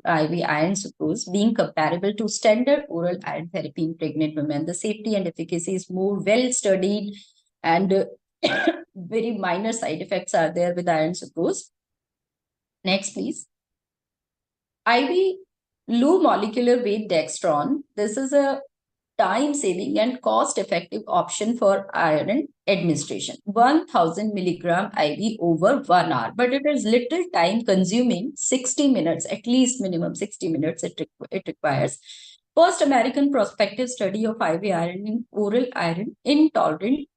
iron sucrose being comparable to standard oral iron therapy in pregnant women. The safety and efficacy is more well studied, and very minor side effects are there with iron sucrose. Next, please. IV low molecular weight dextran. This is a time-saving and cost-effective option for iron administration. 1000 milligram IV over 1 hour, but it is little time-consuming. 60 minutes, at least minimum 60 minutes it requires. First American prospective study of IV iron in oral iron intolerant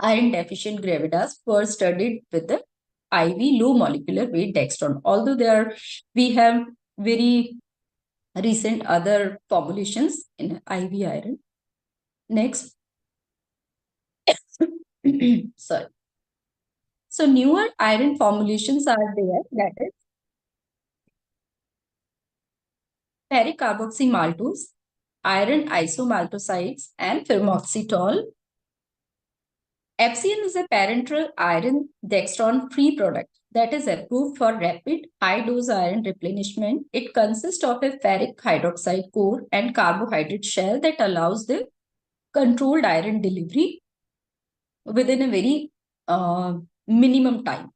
iron deficient gravidas were studied with the IV low molecular weight dextran. Although we have very recent other formulations in IV iron. Next. Sorry. So newer iron formulations are there, that is ferric carboxymaltose, iron isomaltosides, and fermoxytol. FCM is a parenteral iron dextran free product that is approved for rapid high-dose iron replenishment. It consists of a ferric hydroxide core and carbohydrate shell that allows the controlled iron delivery within a very minimum time.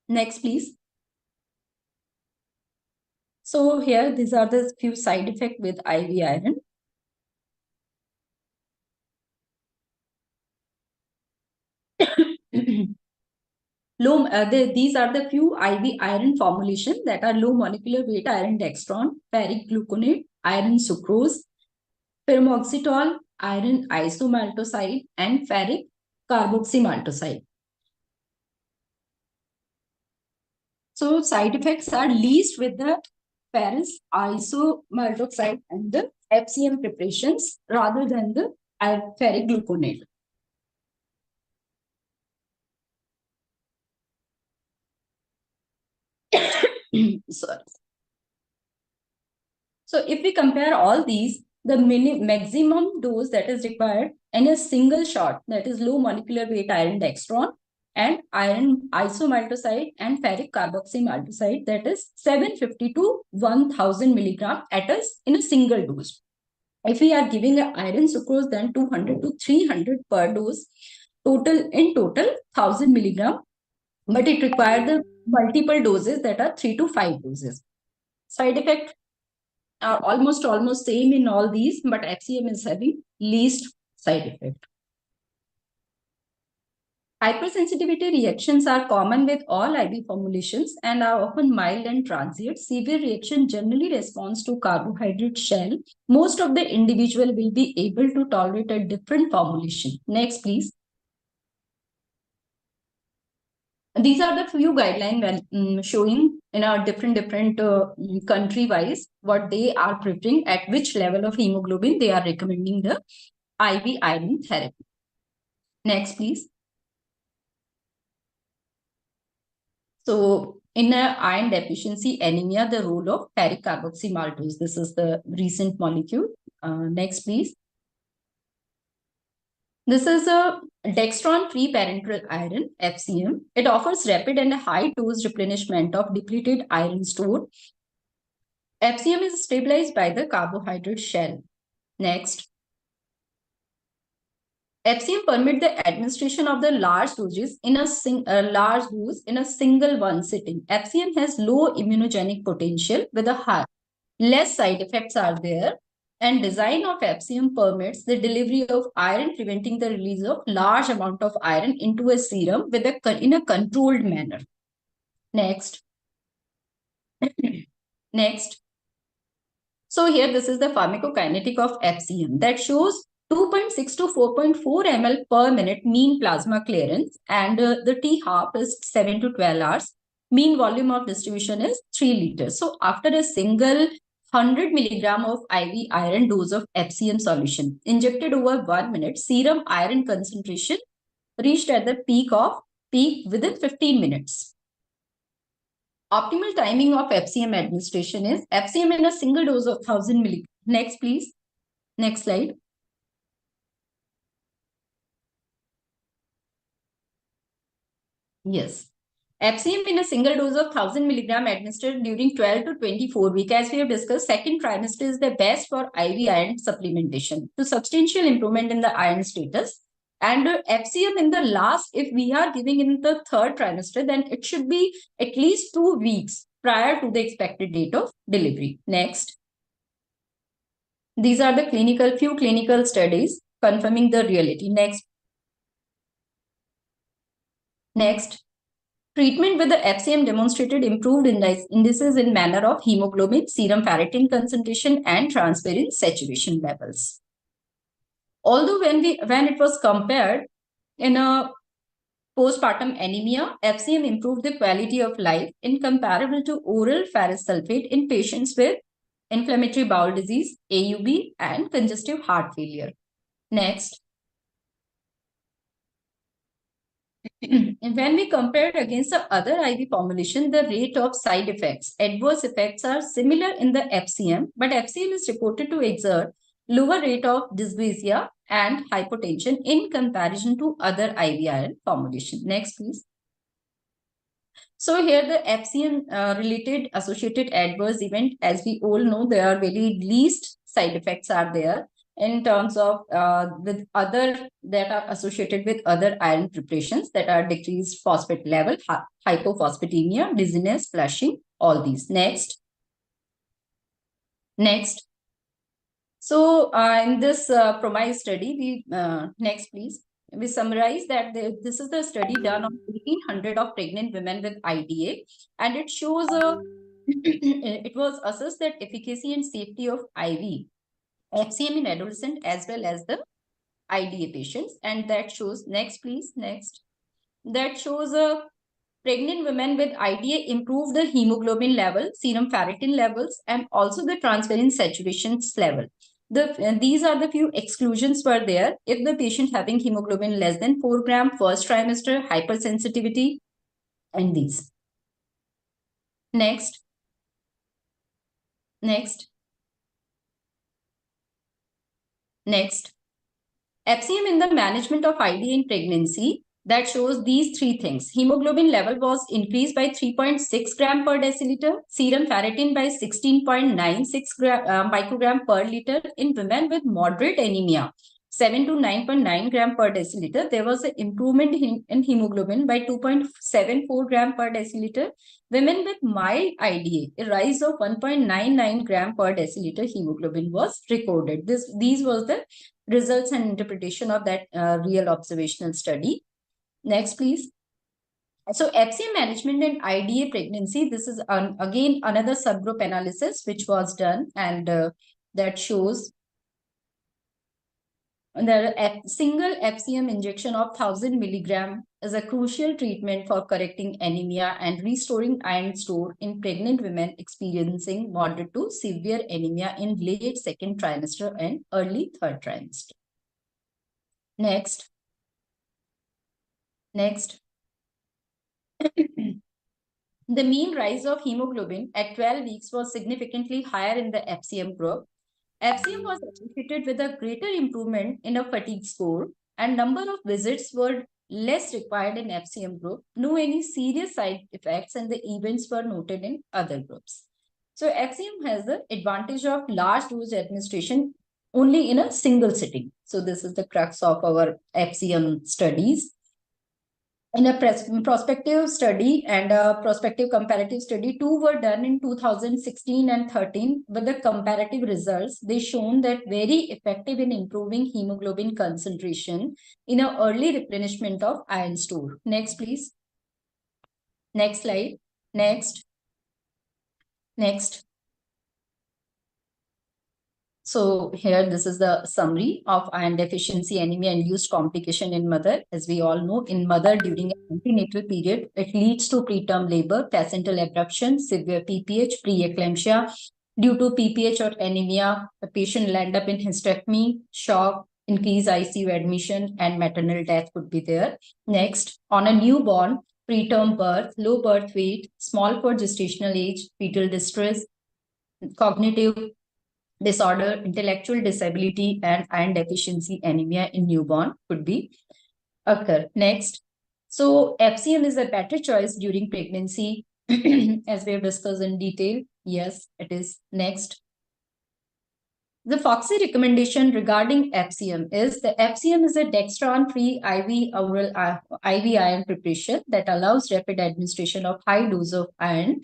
Next, please. So here, these are the few side effects with IV iron. These are the few IV iron formulations that are low molecular weight iron dextran, ferric gluconate, iron sucrose, fermoxytol, iron isomaltoside, and ferric carboxymaltoside. So side effects are least with the ferrous isomaltoside and the FCM preparations rather than the ferric gluconate. Sorry. So if we compare all these, the maximum dose that is required in a single shot, that is low molecular weight iron dextran and iron isomaltoside and ferric carboxymaltoside, that is 750 to 1000 milligram in a single dose. If we are giving an iron sucrose, then 200 to 300 per dose, in total 1000 milligram, but it required the multiple doses that are 3 to 5 doses. Side effect are almost same in all these, but FCM is having least side effect. Hypersensitivity reactions are common with all IV formulations and are often mild and transient. Severe reaction generally responds to carbohydrate shell. Most of the individual will be able to tolerate a different formulation. Next, please. These are the few guidelines showing in our different country wise what they are preferring, at which level of hemoglobin they are recommending the IV iron therapy. Next, please. So in iron deficiency anemia, the role of ferric carboxymaltose. This is the recent molecule. Next, please. This is a dextran-free parenteral iron, FCM. It offers rapid and high dose replenishment of depleted iron store. FCM is stabilized by the carbohydrate shell. Next. FCM permit the administration of the large doses in a single one sitting. FCM has low immunogenic potential with a high, less side effects are there, and design of FCM permits the delivery of iron, preventing the release of large amount of iron into a serum with in a controlled manner. Next. Next. So here this is the pharmacokinetic of FCM that shows 2.6 to 4.4 ml per minute mean plasma clearance, and the T-half is 7 to 12 hours. Mean volume of distribution is 3 liters. So after a single 100 milligram of IV iron dose of FCM solution injected over 1 minute, serum iron concentration reached at the peak within 15 minutes. Optimal timing of FCM administration is FCM in a single dose of 1000 milligrams. Next, please. Next slide. Yes. FCM in a single dose of 1000 milligram administered during 12 to 24 weeks. As we have discussed, second trimester is the best for IV iron supplementation to substantial improvement in the iron status. And FCM in the last, if we are giving in the third trimester, then it should be at least 2 weeks prior to the expected date of delivery. Next. These are the few clinical studies confirming the reality. Next. Next. Treatment with the FCM demonstrated improved indices in manner of hemoglobin, serum ferritin concentration, and transferrin saturation levels. Although when it was compared in a postpartum anemia, FCM improved the quality of life in comparable to oral ferrous sulfate in patients with inflammatory bowel disease, AUB, and congestive heart failure. Next. When we compare it against the other IV formulation, the rate of side effects, adverse effects are similar in the FCM, but FCM is reported to exert lower rate of dysphagia and hypotension in comparison to other IV iron formulation. Next, please. So here the FCM related associated adverse event, as we all know, there are very least side effects are there in terms of with other that are associated with other iron preparations, that are decreased phosphate level, hypophosphatemia, dizziness, flushing, all these. Next. Next. So in this PROMISE study, we next please. We summarize that this is the study done on 1800 of pregnant women with IDA, and it shows it was assessed that efficacy and safety of IV FCM in adolescent as well as the IDA patients, and that shows, next please, next. That shows pregnant women with IDA improve the hemoglobin level, serum ferritin levels, and also the transferrin saturations level. These are the few exclusions were there. If the patient having hemoglobin less than 4 gram, first trimester, hypersensitivity, and these. Next. Next. Next. FCM in the management of IDA in pregnancy, that shows these three things. Hemoglobin level was increased by 3.6 gram per deciliter, serum ferritin by 16.96 microgram per liter in women with moderate anemia, 7 to 9.9 gram per deciliter. There was an improvement in hemoglobin by 2.74 gram per deciliter. Women with mild IDA, a rise of 1.99 gram per deciliter hemoglobin was recorded. These was the results and interpretation of that real observational study. Next, please. So FCM management and IDA pregnancy, this is again another subgroup analysis which was done, and that shows that a single FCM injection of 1000 milligram is a crucial treatment for correcting anemia and restoring iron store in pregnant women experiencing moderate to severe anemia in late second trimester and early third trimester. Next. The mean rise of hemoglobin at 12 weeks was significantly higher in the FCM group. FCM was associated with a greater improvement in a fatigue score, and number of visits were less required in FCM group. No any serious side effects, and the events were noted in other groups. So FCM has the advantage of large dose administration only in a single sitting. So this is the crux of our FCM studies. In a prospective study and a prospective comparative study, two were done in 2016 and 13. With the comparative results, they shown that very effective in improving hemoglobin concentration in an early replenishment of iron store. Next, please. Next slide. Next. So here, this is the summary of iron deficiency anemia induced complication in mother. As we all know, in mother during an antenatal period, it leads to preterm labor, placental abruption, severe PPH, preeclampsia. Due to PPH or anemia, the patient will end up in hysterectomy, shock, increased ICU admission, and maternal death could be there. Next, on a newborn, preterm birth, low birth weight, small for gestational age, fetal distress, cognitive disorder, intellectual disability, and iron deficiency anemia in newborn could be occur. Next. So FCM is a better choice during pregnancy, as we have discussed in detail. Yes, it is. Next. The FOXI recommendation regarding FCM is the FCM is a dextran-free IV oral IV iron preparation that allows rapid administration of high dose of iron.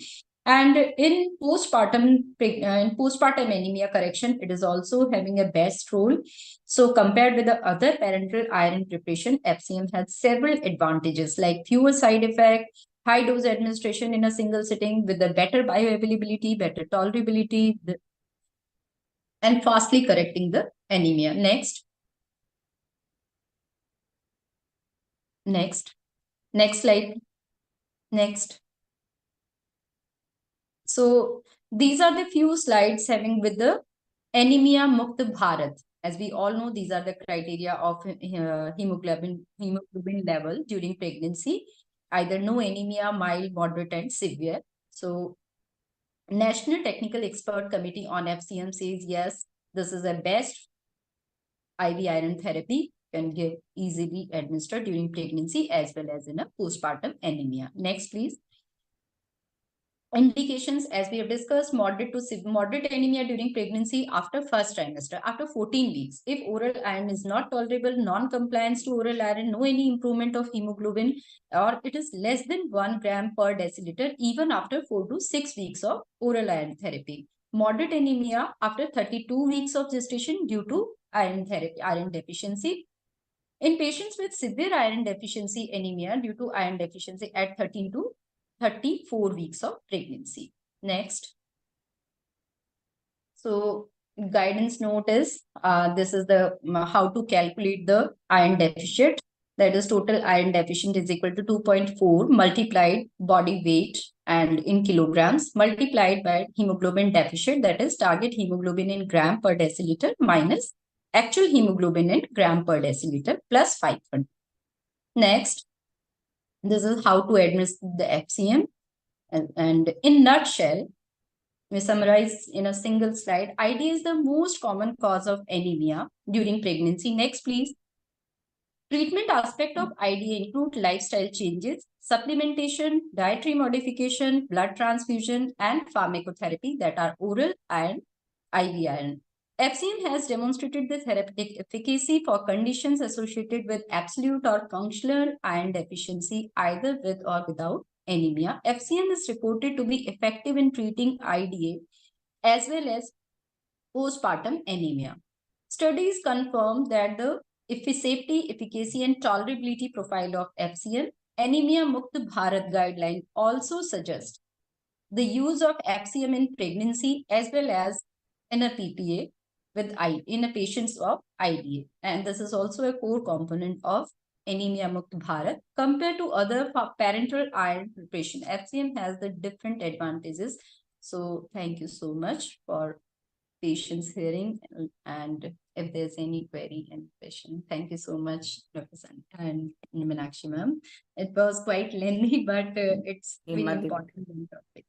And in postpartum anemia correction, it is also having a best role. So compared with the other parenteral iron preparation, FCM has several advantages like fewer side effects, high dose administration in a single sitting with the better bioavailability, better tolerability, and fastly correcting the anemia. Next. Next slide. Next. So these are the few slides having with the Anemia Mukt Bharat. As we all know, these are the criteria of hemoglobin level during pregnancy. Either no anemia, mild, moderate, and severe. So National Technical Expert Committee on FCM says, yes, this is the best IV iron therapy, can give easily administered during pregnancy as well as in a postpartum anemia. Next, please. Indications, as we have discussed, moderate anemia during pregnancy after first trimester, after 14 weeks. If oral iron is not tolerable, non-compliance to oral iron, no any improvement of hemoglobin, or it is less than 1 gram per deciliter, even after 4 to 6 weeks of oral iron therapy. Moderate anemia after 32 weeks of gestation due to iron deficiency. In patients with severe iron deficiency anemia due to iron deficiency at 13 to 34 weeks of pregnancy. Next. So guidance note is, this is the how to calculate the iron deficit. That is total iron deficient is equal to 2.4 multiplied body weight and in kilograms multiplied by hemoglobin deficit, that is target hemoglobin in gram per deciliter minus actual hemoglobin in gram per deciliter plus 500. Next. This is how to administer the FCM. And in nutshell, we summarize in a single slide. IDA is the most common cause of anemia during pregnancy. Next, please. Treatment aspect of IDA include lifestyle changes, supplementation, dietary modification, blood transfusion, and pharmacotherapy that are oral and IV iron. FCM has demonstrated the therapeutic efficacy for conditions associated with absolute or functional iron deficiency, either with or without anemia. FCM is reported to be effective in treating IDA as well as postpartum anemia. Studies confirm that the safety, efficacy, and tolerability profile of FCM, Anemia Mukt Bharat guideline also suggests the use of FCM in pregnancy as well as in a PPA in a patients of IDA. And this is also a core component of Anemia Mukt Bharat. Compared to other parenteral iron preparation, FCM has the different advantages. So thank you so much for patience hearing, and if there's any query and question. Thank you so much, Dr. San and Meenakshi ma'am. It was quite lengthy, but it's very important topic.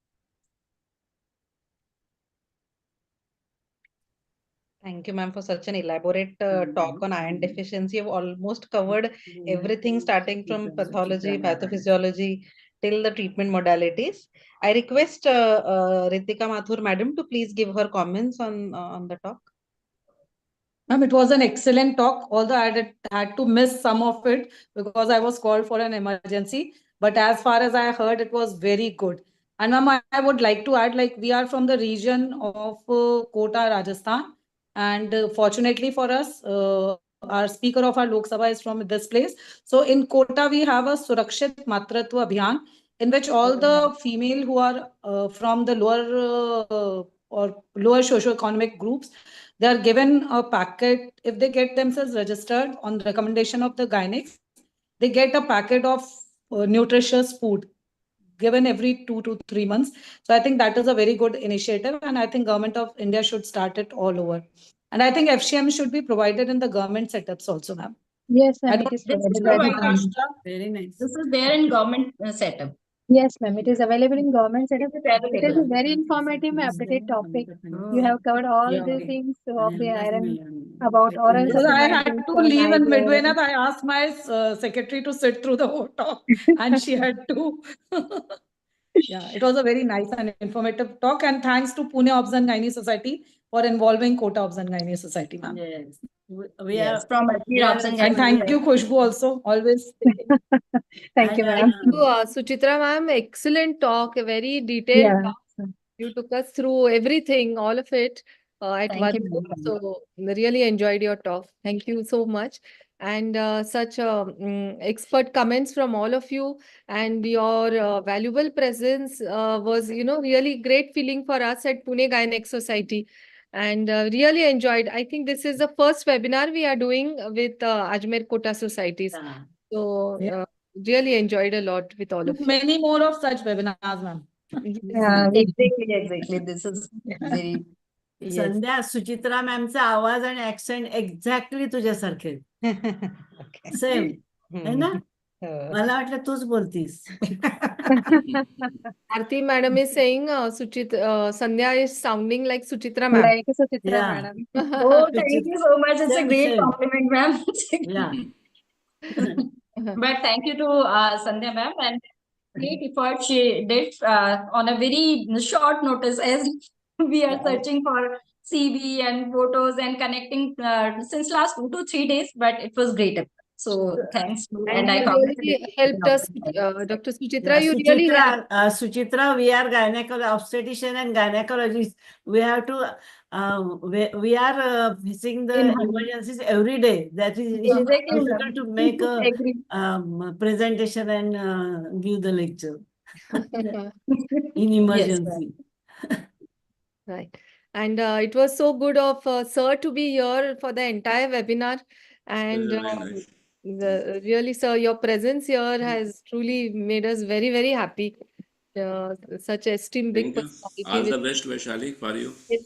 Thank you, ma'am, for such an elaborate talk on iron deficiency. You've almost covered everything starting from pathology, pathophysiology, till the treatment modalities. I request Ritika Mathur madam to please give her comments on the talk. Ma'am, it was an excellent talk, although I had to miss some of it because I was called for an emergency. But as far as I heard, it was very good. And ma'am, I would like to add, like, we are from the region of Kota, Rajasthan. And fortunately for us, our speaker of our Lok Sabha is from this place. So in Kota, we have a Surakshit Matratva Abhiyan, in which all the female who are from the lower socioeconomic groups, they are given a packet. If they get themselves registered on the recommendation of the gynec, they get a packet of nutritious food given every 2 to 3 months. So I think that is a very good initiative, and I think Government of India should start it all over. And I think FCM should be provided in the government setups also, ma'am. Yes, I ma'am, don't it is This is provided. provided. Very nice. This is there in government setup. Yes, ma'am, it is available in government setup. It is It is a available. very informative and updated topic. You have covered all the things of the iron, about oral Because I had supplementation to for leave in migraine. midway, and I asked my secretary to sit through the whole talk, and she had to. Yeah, it was a very nice and informative talk, and thanks to Pune Obs and Gynae Society for involving Kota Obs and Gynae Society, ma'am. Yes. Yes, from we are- Ajmer And thank you, Khushbu, also, always. Thank you, ma'am. Suchitra ma'am, excellent talk, a very detailed Yeah. talk. You took us through everything, all of it at Thank one you, go. ma'am. So really enjoyed your talk. Thank you so much. And such expert comments from all of you, and your valuable presence was, really great feeling for us at Pune Gynec Society. And really enjoyed. I think this is the first webinar we are doing with Ajmer Kota societies. Yeah. So Yeah. really enjoyed a lot with all of you. Many more of such webinars, ma'am. Yeah, we- Exactly. This is very Yes. संध्या सुचित्रा मॅमचा आवाज आणि accent exactly तुझ्यासारखे Okay. Same है ना Uh, मला वाटलं तूच बोलतीस Aarti madam is saying Sandhya is sounding like Suchitra ma'am. like Suchitra Yeah. madam. Oh, thank you so much. It's a Same, great same. compliment, ma'am. Yeah. But thank you to Sandhya ma'am, and great effort she did on a very short notice, as we are searching for CV and photos and connecting since last 2 to 3 days, but it was great effort. So thanks to, And I you congratulate really helped us, Dr. Suchitra. You really helped. Suchitra, we are obstetrician and gynecologists. We have to, we are facing the emergencies every day. That is Exactly, difficult to make a Agree. presentation and give the lecture in emergency. Right. And it was so good of sir to be here for the entire webinar. And really, sir, your presence here has truly made us very, very happy. Such esteemed big Thank you. personality. All the with- best, Vaishali, for you. Yes.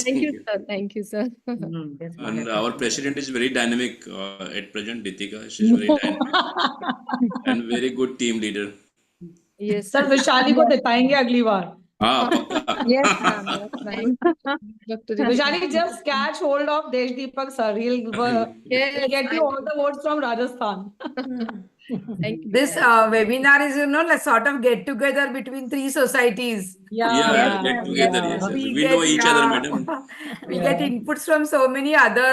Thank you, sir. Thank you, sir. And our president is very dynamic at present, Ritika. She's very dynamic and very good team leader. Yes. Sir Vishali को दिखाएंगे अगली बार. हाँ, पक्का. Yes, ma'am. Yes, ma'am. Dr. Vishali, just catch hold of Desh Deepak sir. He'll get you all the votes from Rajasthan. Thank you. This webinar is, like sort of get together between 3 societies. Yeah, get together. Yes, yes. We know each other, madam. We get inputs from so many other,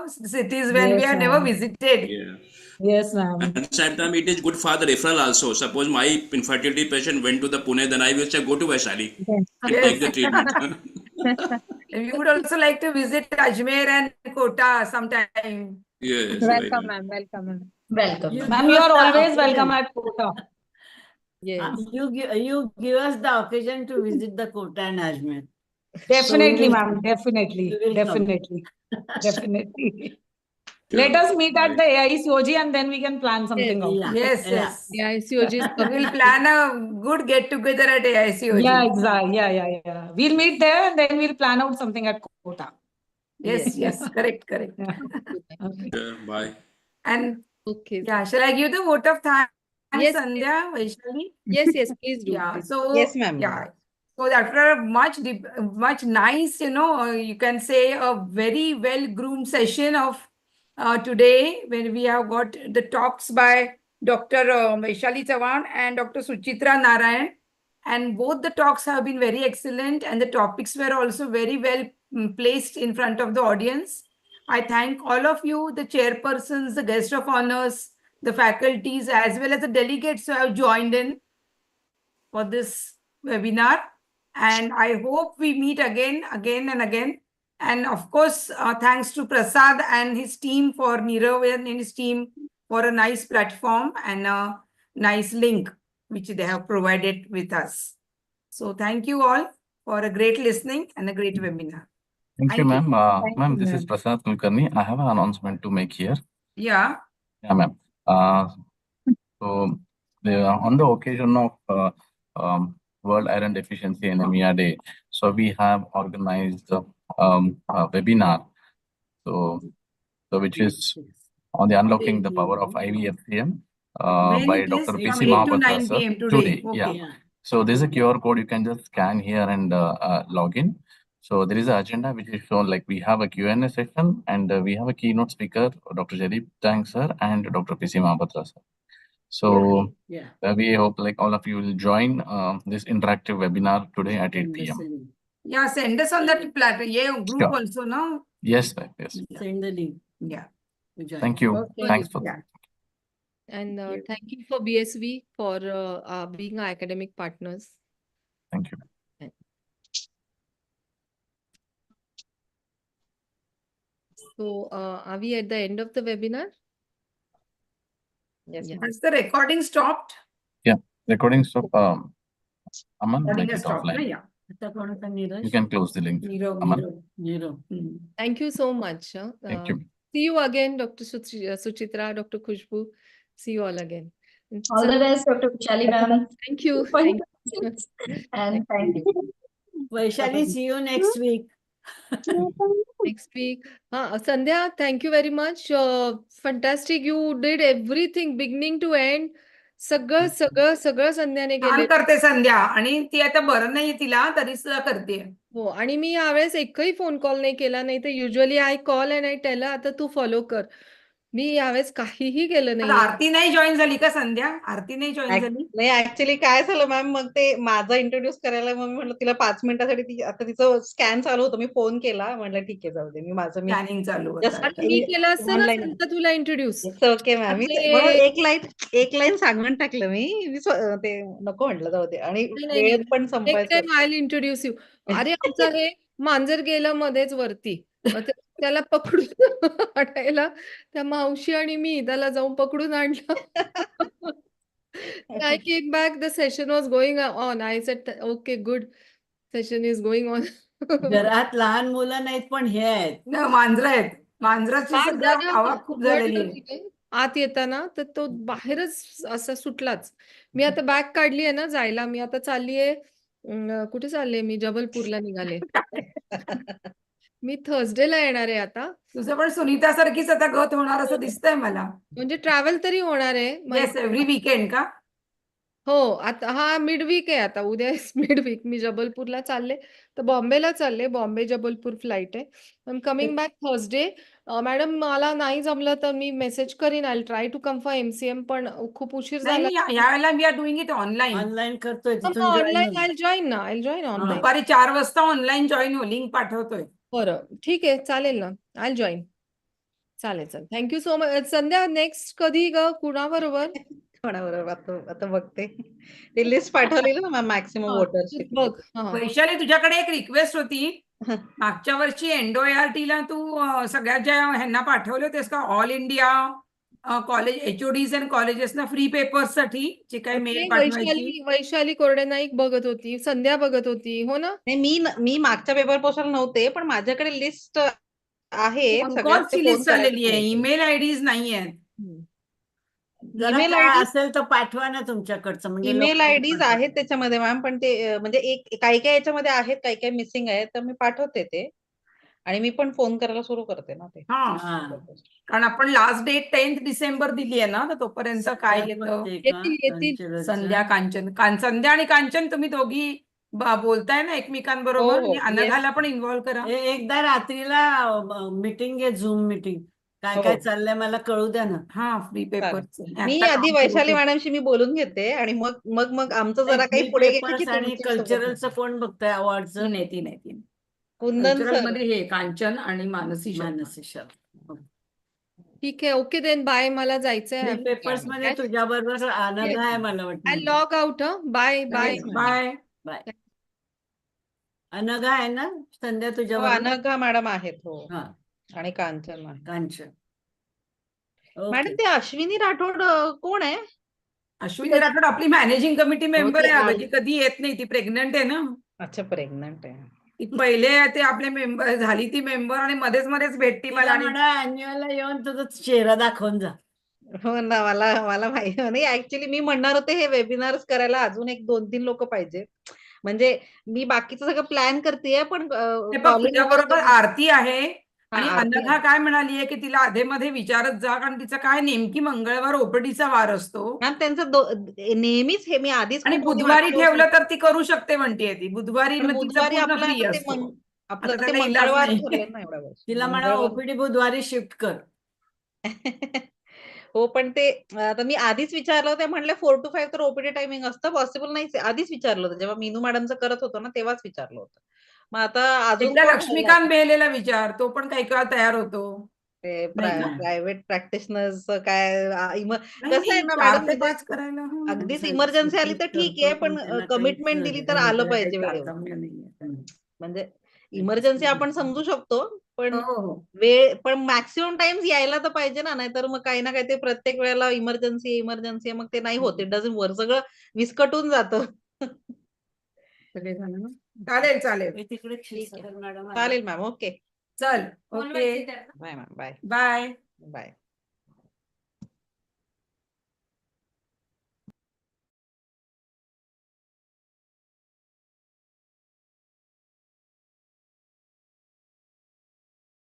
cities when we Yes, have never ma'am. visited. Yeah. Yes, ma'am. And sometimes it is good for the referral also. Suppose my infertility patient went to the Pune, then I will say, go to Vaishali and take the treatment. And we would also like to visit Ajmer and Kota sometime. Yes, Welcome, very ma'am. Welcome, ma'am. Welcome. Ma'am, you are always welcome at Kota. Yes. You give us the occasion to visit the Kota and Ajmer. Definitely, So- ma'am. Definitely. We will come. Definitely. Definitely. Sure. Let us meet at the AICOG and then we can plan something out. Yeah. Yes, Yeah. yes. Yeah, ICOG is We will plan a good get together at AICOG. Yeah, exactly. Yeah. We'll meet there and then we'll plan out something at Kota. Yes, yes, correct, correct. Yeah. Okay. Sure. Bye. And Okay. yeah, shall I give the vote of thanks, Yes, Sandhya, Vaishali? Yes, please do. Yeah, please. so Yes, ma'am. yeah, so after a much nice, you can say a very well groomed session of today, when we have got the talks by Dr. Vaishali Chavan and Dr. Suchitra Narayan, and both the talks have been very excellent, and the topics were also very well placed in front of the audience. I thank all of you, the chairpersons, the guest of honors, the faculties, as well as the delegates who have joined in for this webinar. And I hope we meet again and again. And of course, thanks to Prasad and his team, for Nirav and his team, for a nice platform and a nice link which they have provided with us. So thank you all for a great listening and a great webinar. Thank you, Thank you. ma'am. Thank Ma'am, you, this is Prasad Kulkarni. I have an announcement to make here. Yeah. Yeah, ma'am. So on the occasion of World Iron Deficiency Anemia Day, so we have organized a webinar. So which is on the unlocking the power of IVFCM When by it is Dr. from PC 8 to Mahapatra 9 sir p.m. today. Yeah. Okay. So there's a QR code. You can just scan here and log in. So there is an agenda which is shown, like we have a Q&A session and we have a keynote speaker, Dr. Jaideep Tang sir and Dr. PC Mahapatra sir. So we hope like all of you will join this interactive webinar today at 8 p.m. Yeah, send us on that platform. Yeah, group Sure. also, no? Yes, ma'am. Yes. Send the link. Yeah. Thank you. Okay. Thanks for Yeah. And you. thank you for BSV for being our academic partners. Thank you. So are we at the end of the webinar? Yes, Yeah. ma'am. Has the recording stopped? Recording stop. Aman, Recording make has it stopped, no? offline. Yeah. You can close the link. Aman. Thank you so much. Thank you. See you again, Dr. Suchitra, Dr. Khushbu. See you all again. And All the best, Dr. Vishali ma'am. Thank you. For Thank your you. and thank you. Vaishali, see you next week. Next week. Sandhya, thank you very much. Fantastic. You did everything beginning to end. सगळं संध्याने छान केले. करते संध्या, आणि ती आता बरं नाही तिला, तरी सुद्धा करते. हो, आणि मी यावेळेस एकही फोन कॉल नाही केला. नाही तर usually I call and I tell आता तू फॉलो कर. मी यावेळेस काहीही केलं नाही. आरती नाही जॉईन झाली का संध्या? आरती नाही जॉईन झाली? नाही, ऍक्च्युली काय झालं मॅम, मग ते माझा इंट्रोड्यूस करायला मग मी म्हटलं तिला 5 मिनिटासाठी आता तिचं स्कॅन चालू होतं. मी फोन केला, म्हटलं ठीक आहे, जाऊ दे. मी स्कॅनिंग चालू just होतं. मी केलं असतं ना online. संध्या तुला इंट्रोड्यूस. Okay ma'am. मी म्हणून एक लाईन सांगून टाकलं मी. ते नको म्हटलं, जाऊ दे. आणि वेळ पण संपायचा. I will introduce you. अरे आमचं हे मांजर गेलं मध्येच वरती. त्याला पकडून आणायला त्या मावशी आणि मी त्याला जाऊन पकडून आणलं. I came back, the session was going on. I said, okay, good. Session is going on. घरात लहान मुलं नाहीत, पण हे आहेत. मांजरं आहेत. मांजराची सध्या आवाज खूप झालेली आहे. आत येताना तर तो बाहेरच असा सुटलाच. मी आता बॅग काढली आहे ना जायला. मी आता चाललीये, कुठे चालले मी? जबलपूरला निघाले. मी थर्सडेला येणार आहे आता. तुझं पण सुनीता सारखीच आता गत होणार असं दिसतंय मला. म्हणजे ट्रॅव्हल तरी होणार आहे. येस, एव्हरी वीकेंड का? हो, आता हा मिड वीक आहे आता. उद्या मिड वीक. मी जबलपूरला चालले, तर बॉम्बेला चालले. बॉम्बे जबलपूर फ्लाइट आहे. I am coming back Thursday. Madam मला नाही जमलं तर मी मेसेज करीन. I try to come for MCM, पण खूप उशीर झाला. यावेळेला we are doing it online. Online करतोय. ऑनलाईन आय जॉईन ना. I join online. दुपारी 4 वाजता ऑनलाईन जॉईन हो. लिंक पाठवतोय. बरं, ठीक आहे, चालेल ना. I join. चालेल. Thank you so much. Sandhya next कधी ग? कुणाबरोबर? कोणाबरोबर आता बघते. ते लिस्ट पाठवलेलं ना मॅम, मॅक्सिमम वोटर्स. बघ. वैशाली, तुझ्याकडे एक रिक्वेस्ट होती. मागच्या वर्षी एनडीओआरटीला तू सगळ्या ज्या ह्यांना पाठवले होतेस का all India college HODs and कॉलेजेसना फ्री पेपर्स साठी जे काही मेल नाही, पाठवायची? वैशाली कोरडे नाईक बघत होती, संध्या बघत होती, हो ना? नाही, मी मागच्या पेपर पोस्टला नव्हते, पण माझ्याकडे लिस्ट आहे कॉलची लिस्ट आलेली आहे, ईमेल आयडीज नाही आहेत. जरा ईमेल काय आयडी असेल तर पाठवा ना तुमच्याकडचं, म्हणजे ईमेल लोकांना आयडीज पाठवा. आहेत त्याच्यामध्ये मॅम, पण ते म्हणजे काही काही याच्यामध्ये आहेत, काही मिसिंग आहेत, तर मी पाठवते ते. आणि मी पण फोन करायला सुरू करते ना ते. हा, कारण आपण लास्ट डेट 10th डिसेंबर दिली आहे ना, तर तोपर्यंत काय येतं? येतील. संध्या संध्या आणि कांचन तुम्ही दोघी बोलताय ना एकमेकांबरोबर, हो, आणि yes. अनघाला पण इन्व्हॉल्व करा. एकदा रात्रीला मीटिंग आहे, झूम मीटिंग, काय हो. काय चाललंय मला कळू द्या ना. हा, फ्री पेपर्स. मी आधी वैशाली मॅडमशी मी बोलून घेते, आणि मग आमचं जरा काही पुढे गेलं की आणि कल्चरलचं कोण बघताय अवॉर्डचं? तीन कुंदन सर. मध्ये हे कांचन आणि मानसी शर्मा. ठीक आहे, ओके देन बाय, मला जायचंय. पेपर्स मध्ये तुझ्या बरोबर आनंद आहे मला आय वाटतं. Log out. Bye bye. Bye. Bye. Anagha आहे ना संध्या तुझ्या बरोबर? अनघा मॅडम आहेत, हो. हा, आणि कांचन आहे. कांचन. मॅडम ते अश्विनी राठोड कोण आहे? अश्विनी राठोड आपली मॅनेजिंग कमिटी मेंबर ते आहे, आहे. अगं. ती कधी येत नाही, ती प्रेग्नंट आहे ना. अच्छा, प्रेग्नंट आहे. ती पहिले ते आपले मेंबर झाली, ती मेंबर, आणि मध्येच भेटती मला. अॅन्युअलला येऊन तुझा चेहरा दाखवून जा. हो ना, मला माहिती नाही. ऍक्च्युली मी म्हणणार होते हे वेबिनार्स करायला अजून 1-2-3 लोक पाहिजे. म्हणजे मी बाकीचं सगळं प्लॅन करतेय, पण तुझ्या बरोबर आरती आहे, आणि आरती अनघा काय म्हणाली की तिला आधेमध्ये विचारत जा, कारण तिचं काय नेमकी मंगळवार ओपीडीचा वार असतो. मॅम त्यांचं नेहमीच हे मी आधीच आणि खूप बुधवारी ठेवलं तर ती करू शकते म्हणते ती. बुधवारी पण मग तिचं बुधवारी पूर्ण आपलं फ्री आता ते असतो. आपलं आता ते त्याला इलाज मंगळवार नाही. ठरलं ना एवढ्या वर्षी. तिला म्हणा ओपीडी बुधवारी शिफ्ट कर. हो, पण ते आता मी आधीच विचारलं, ते म्हणले 4 to 5 तर ओपीडी टायमिंग असतं, पॉसिबल नाही. आधीच विचारलं होतं, जेव्हा मीनू मॅडमचं करत होतो ना, तेव्हाच विचारलं होतं. मग आता अजून एकदा कोण लक्ष्मीकांत बेलेला विचार, तो पण काही काळ तयार होतो. ते नाही का? प्रायव्हेट प्रॅक्टिशनर्स काय कसं आहे ना 4 मॅडम, ते म्हणजे 5 करायला. हो. अगदीच इमर्जन्सी आली तर ठीक आहे, पण कमिटमेंट दिली तर आलं पाहिजे वेळेवर. म्हणजे इमर्जन्सी आपण समजू शकतो, पण पण मॅक्सिमम टाइम्स यायला तर पाहिजे ना, नाहीतर मग काही ना काही ते प्रत्येक वेळेला इमर्जन्सी मग ते नाही होत. इट डझंट वर्क, सगळं विस्कटून जातं. चालेल चालेल. तिकडे चालेल मॅम, ओके. चल, okay. Bye ma'am, bye bye. Bye.